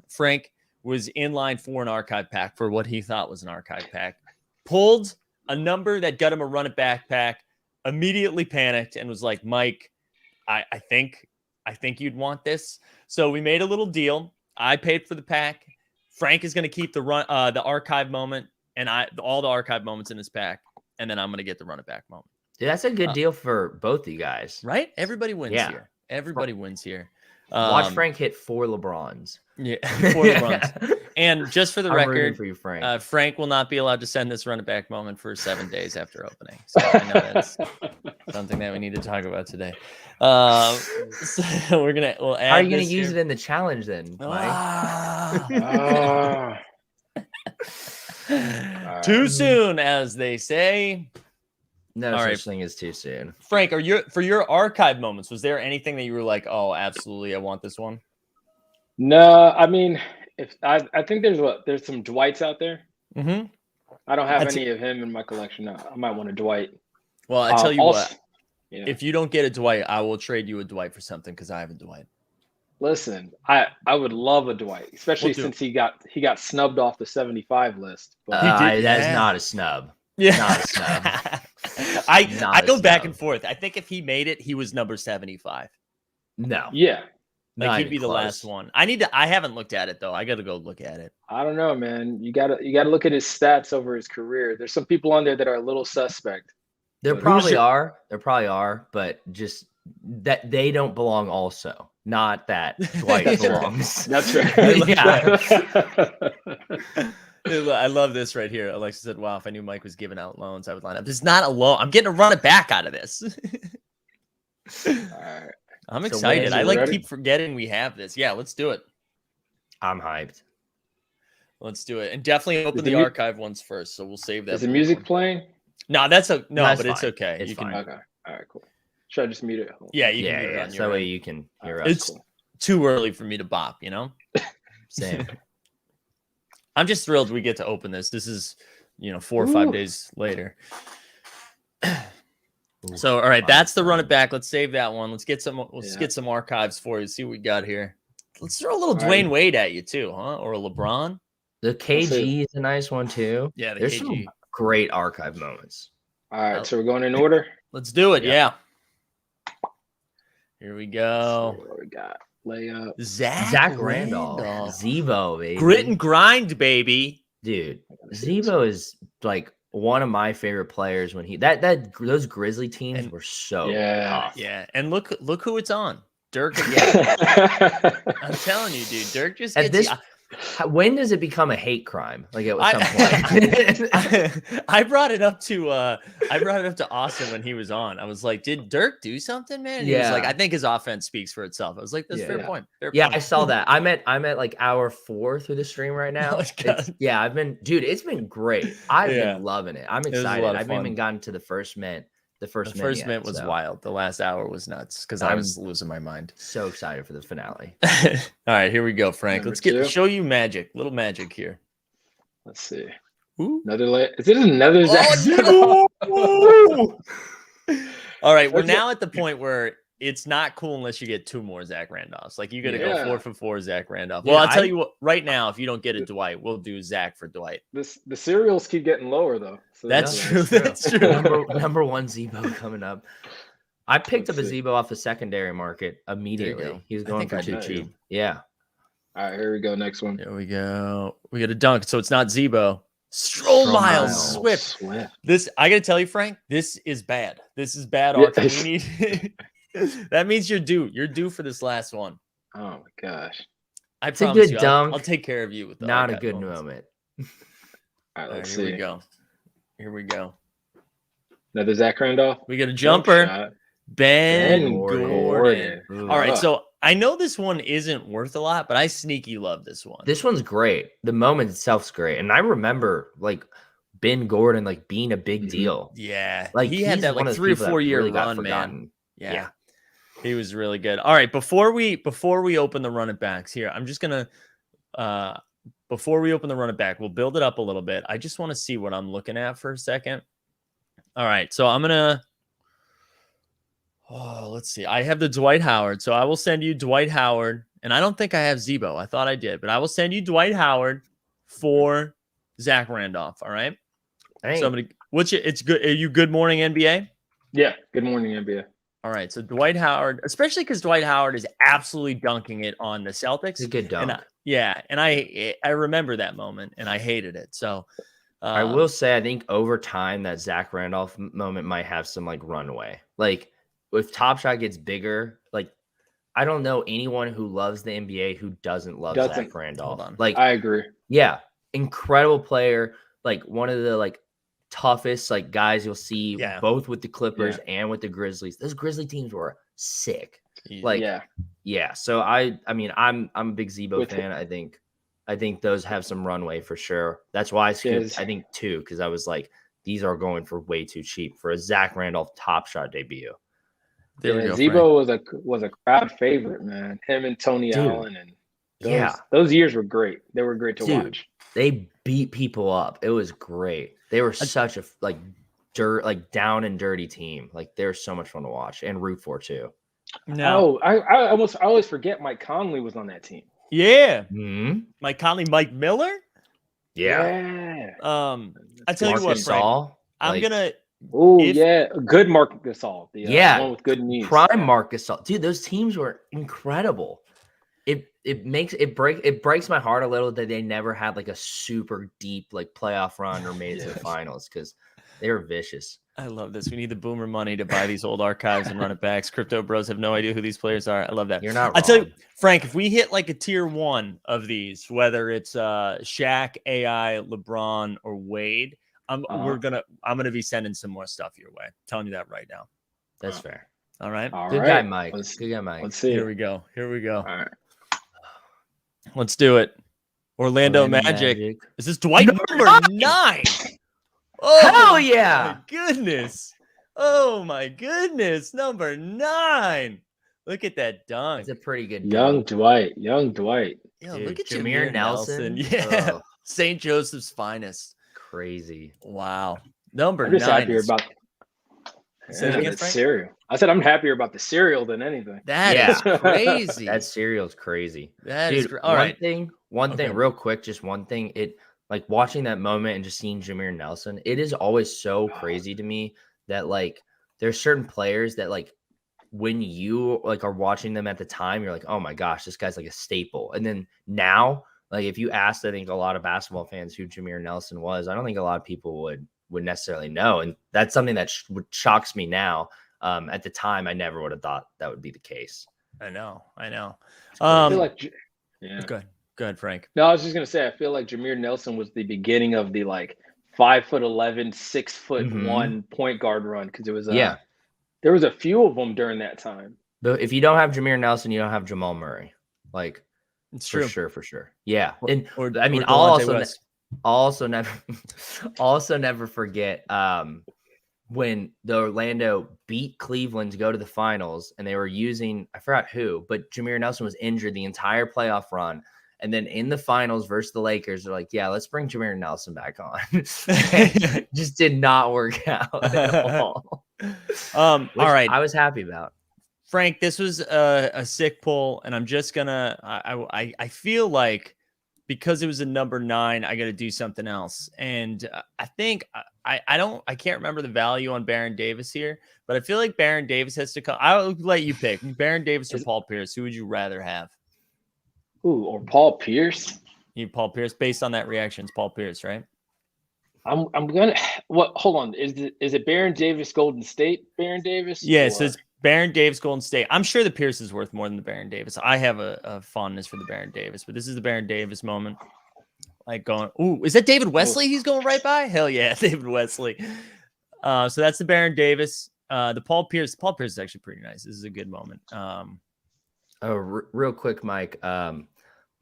Frank was in line for an archive pack for what he thought was an archive pack, pulled a number that got him a run it back pack, immediately panicked and was like, Mike, I think you'd want this. So we made a little deal. I paid for the pack. Frank is going to keep the archive moment and all the archive moments in his pack. And then I'm going to get the run it back moment. Dude, that's a good deal for both of you guys. Right? Everybody wins here. Everybody wins here. Watch Frank hit 4 LeBrons. Yeah, 4 LeBrons. And just for the record, for you, Frank. Frank will not be allowed to send this run it back moment for 7 days after opening. So I know that's something that we need to talk about today. So we'll add. How are you gonna use it in the challenge then, Mike? Too soon, as they say. No such thing as too soon. Frank, for your archive moments, was there anything that you were like, oh, absolutely, I want this one? No, I mean, I think there's some Dwights out there. Mm-hmm. I don't have any of him in my collection. I might want a Dwight. Well, I tell you what, if you don't get a Dwight, I will trade you a Dwight for something because I have a Dwight. Listen, I would love a Dwight, especially since he got snubbed off the 75 list. But that's not a snub. Yeah, not a snub. I go back and forth. I think if he made it, he was number 75. No. Yeah. Like he'd be the last one. I haven't looked at it though. I gotta go look at it. I don't know, man. You gotta look at his stats over his career. There's some people on there that are a little suspect. There probably are, but just that they don't belong also. Not that Dwight belongs. That's right. I love this right here. Alexa said, wow, if I knew Mike was giving out loans, I would line up. This is not a loan. I'm getting to run it back out of this. All right. I'm excited. I keep forgetting we have this. Yeah, let's do it. I'm hyped. Let's do it. And definitely open the archive ones first. So we'll save that. Is the music playing? No, but fine. It's okay. It's fine. Okay. All right, cool. Should I just mute it? Yeah, you can mute it on so your that way end. you can hear us. It's too early for me to bop, you know? Same. I'm just thrilled we get to open this. This is, 4 or 5 days later. So, all right, that's the run it back. Let's save that one. Let's get some. Let's get some archives for you. See what we got here. Let's throw a little Dwayne Wade at you too, huh? Or a LeBron. The KG is a nice one too. Yeah, there's some great archive moments. All right, so we're going in order. Let's do it. Yeah. Here we go. What we got? Layup. Zach Randolph. Zebo, baby. Grit and grind, baby. Dude, Zebo is like one of my favorite players when those Grizzly teams were so tough. Yeah. And look who it's on. Dirk again. I'm telling you, dude. Dirk just gets when does it become a hate crime? Like at some point. I brought it up to Austin when he was on. I was like, did Dirk do something, man? And he was like, I think his offense speaks for itself. I was like, that's fair point. Fair point. I saw that. I'm at like hour 4 through the stream right now. It's been great. I've been loving it. I'm excited. I haven't even gotten to the first mint. The first mint was wild. The last hour was nuts because I was losing my mind. So excited for the finale. All right, here we go, Frank. Let's show you magic. Little magic here. Let's see. Ooh. Another Is it another Zach? Oh, no! All right, we're now at the point where it's not cool unless you get 2 more Zach Randolphs. Like you got to go 4 for 4 Zach Randolph. Well, I'll tell you what. Right now, if you don't get a Dwight, we'll do Zach for Dwight. The cereals keep getting lower though. So that's true. That's true. Number 1 Zebo coming up. I picked up a Zebo off the secondary market immediately. He was going for too cheap. Yeah. All right, here we go. Next one. Here we go. We got a dunk. So it's not Zebo. Stroll Miles Swift. This, I got to tell you, Frank, this is bad. This is bad. Arthur. We need. That means you're due. You're due for this last one. Oh my gosh. It's a good dunk. I'll take care of you with the not a good moment. All right, let's see. Here we go. Here we go. Another Zach Randolph. We got a jumper. Ben Gordon. All right, so I know this one isn't worth a lot, but I sneaky love this one. This one's great. The moment itself's great. And I remember like Ben Gordon like being a big deal. Yeah. Like he had that like 3 or 4 year really run, man. Yeah. He was really good. All right, before we open the run it backs here, I'm just gonna before we open the run it back, we'll build it up a little bit. I just want to see what I'm looking at for a second. All right, so I'm gonna let's see. I have the Dwight Howard, so I will send you Dwight Howard, and I don't think I have Zebo. I thought I did, but I will send you Dwight Howard for Zach Randolph. All right. Hey. So I'm gonna. It's good. Are you Good Morning NBA? Yeah. Good Morning NBA. All right. So Dwight Howard, especially because Dwight Howard is absolutely dunking it on the Celtics. It's a good dunk. And I remember that moment, and I hated it. So. I will say, I think over time that Zach Randolph moment might have some like runway. Like if Top Shot gets bigger, like I don't know anyone who loves the NBA who doesn't love Zach Randolph. Like I agree. Yeah, incredible player. Like one of the like toughest like guys you'll see both with the Clippers and with the Grizzlies. Those Grizzly teams were sick. Like yeah. So I mean I'm a big Zebo fan. I think those have some runway for sure. That's why I skipped, I think 2, because I was like, these are going for way too cheap for a Zach Randolph Top Shot debut. There we go, Zebo was a crowd favorite, man. Him and Tony Allen, and those years were great. They were great to watch. They beat people up. It was great. They were such a down and dirty team. Like they're so much fun to watch and root for too. No, I always forget Mike Conley was on that team. Yeah. Mm-hmm. Mike Conley, Mike Miller. Yeah. I tell you what, Frank, I'm gonna. Good Marc Gasol. The one with good knees. Prime Marc Gasol, dude. Those teams were incredible. It breaks my heart a little that they never had like a super deep like playoff run or made it to the finals because they were vicious. I love this. We need the boomer money to buy these old archives and run it backs. Crypto bros have no idea who these players are. I love that. You're not wrong. I tell you, Frank, if we hit like a tier 1 of these, whether it's Shaq, AI, LeBron, or Wade, I'm gonna be sending some more stuff your way. I'm telling you that right now. That's fair. All right. Good guy, Mike. Good guy, Mike. Let's see. Here we go. All right. Let's do it. Orlando Magic. Is this Dwight number 9? Oh, hell yeah. My goodness. Oh, my goodness. Number 9. Look at that dunk. It's a pretty good dunk. Young Dwight. Yo, look at Jameer Nelson. Yeah. St. Joseph's finest. Crazy. Wow. Number 9. I'm just happier about cereal. I said I'm happier about the cereal than anything. That is crazy. That cereal's crazy. That is all right. One thing, real quick, just one thing. Like watching that moment and just seeing Jameer Nelson, it is always so crazy to me that like there's certain players that like when you like are watching them at the time, you're like, oh my gosh, this guy's like a staple. And then now, like if you asked, I think a lot of basketball fans who Jameer Nelson was, I don't think a lot of people would necessarily know. And that's something that shocks me now. At the time, I never would have thought that would be the case. I know. I feel like, Go ahead, Frank. No, I was just gonna say, I feel like Jameer Nelson was the beginning of the like 5'11", 6'1" point guard run because it was there was a few of them during that time. But if you don't have Jameer Nelson, you don't have Jamal Murray. Like it's true, for sure. Yeah, and I mean, I'll also never forget when the Orlando beat Cleveland to go to the finals, and they were using I forgot who, but Jameer Nelson was injured the entire playoff run. And then in the finals versus the Lakers, they're like, yeah, let's bring Jameer Nelson back on. Just did not work out at all. All right. I was happy about. Frank, this was a sick pull, and I'm just gonna I feel like because it was a number 9, I got to do something else. And I think I can't remember the value on Baron Davis here, but I feel like Baron Davis has to come. I'll let you pick Baron Davis or Paul Pierce. Who would you rather have? Ooh, or Paul Pierce? You Paul Pierce based on that reaction. It's Paul Pierce, right? I'm gonna hold on. Is it Baron Davis Golden State? Baron Davis? Yeah, so it's Baron Davis Golden State. I'm sure the Pierce is worth more than the Baron Davis. I have a fondness for the Baron Davis, but this is the Baron Davis moment. Like going, ooh, is that David Wesley? He's going right by? Hell yeah, David Wesley. So that's the Baron Davis. The Paul Pierce. Paul Pierce is actually pretty nice. This is a good moment. Real quick, Mike.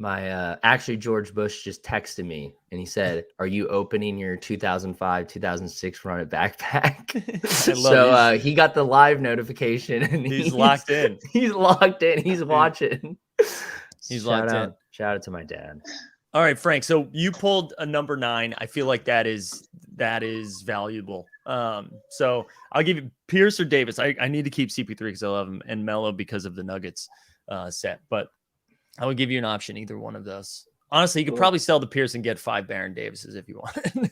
Actually, George Bush just texted me and he said, "Are you opening your 2005-2006 run at backpack?" So he got the live notification and he's locked in. He's locked in. He's watching. He's locked in. Shout out to my dad. All right, Frank. So you pulled a number 9. I feel like that is valuable. So I'll give you Pierce or Davis. I need to keep CP3 because I love him, and Melo because of the Nuggets set. But I would give you an option, either one of those. Honestly, you could probably sell the Pierce and get 5 Baron Davises if you wanted.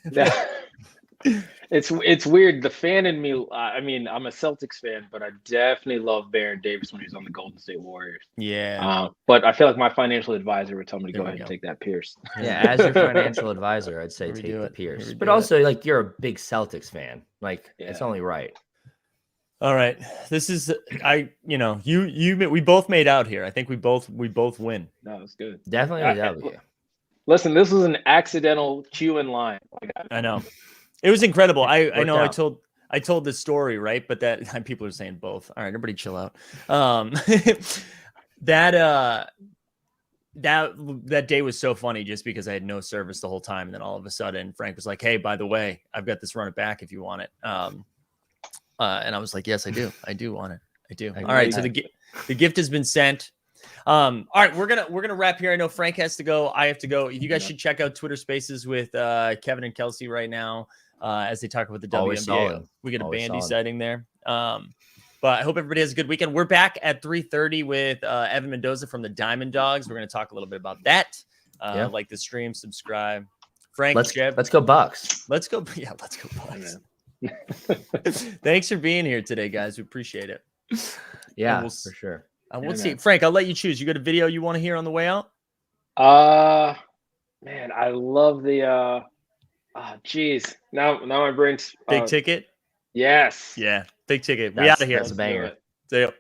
It's weird. The fan in me, I mean, I'm a Celtics fan, but I definitely love Baron Davis when he was on the Golden State Warriors. Yeah. But I feel like my financial advisor would tell me to go ahead and take that Pierce. Yeah, as your financial advisor, I'd say take the Pierce. But also, like, you're a big Celtics fan. Like, it's only right. All right. This is we both made out here. I think we both win. No, it's good. Definitely a W. Listen, this was an accidental Q in line. I know. It was incredible. I know out. I told this story, right? But that people are saying both. All right, everybody chill out. That day was so funny just because I had no service the whole time. And then all of a sudden Frank was like, "Hey, by the way, I've got this run it back if you want it." And I was like, "Yes, I do. I do want it. I do." All right. So the gift has been sent. All right, we're gonna wrap here. I know Frank has to go. I have to go. You guys should check out Twitter Spaces with Kevin and Kelsey right now as they talk about the WNBA. We get a Bandy sighting there. But I hope everybody has a good weekend. We're back at 3:30 with Evan Mendoza from the Diamond Dogs. We're going to talk a little bit about that. Like the stream, subscribe. Frank, let's go Bucks. Let's go. Yeah, let's go Bucks. Thanks for being here today, guys. We appreciate it. Yeah, for sure. We'll see. Frank, I'll let you choose. You got a video you want to hear on the way out? Man, I love the geez. Now my brain's Big Ticket. Yes. Yeah, Big Ticket. We out of here. That's a banger. See ya.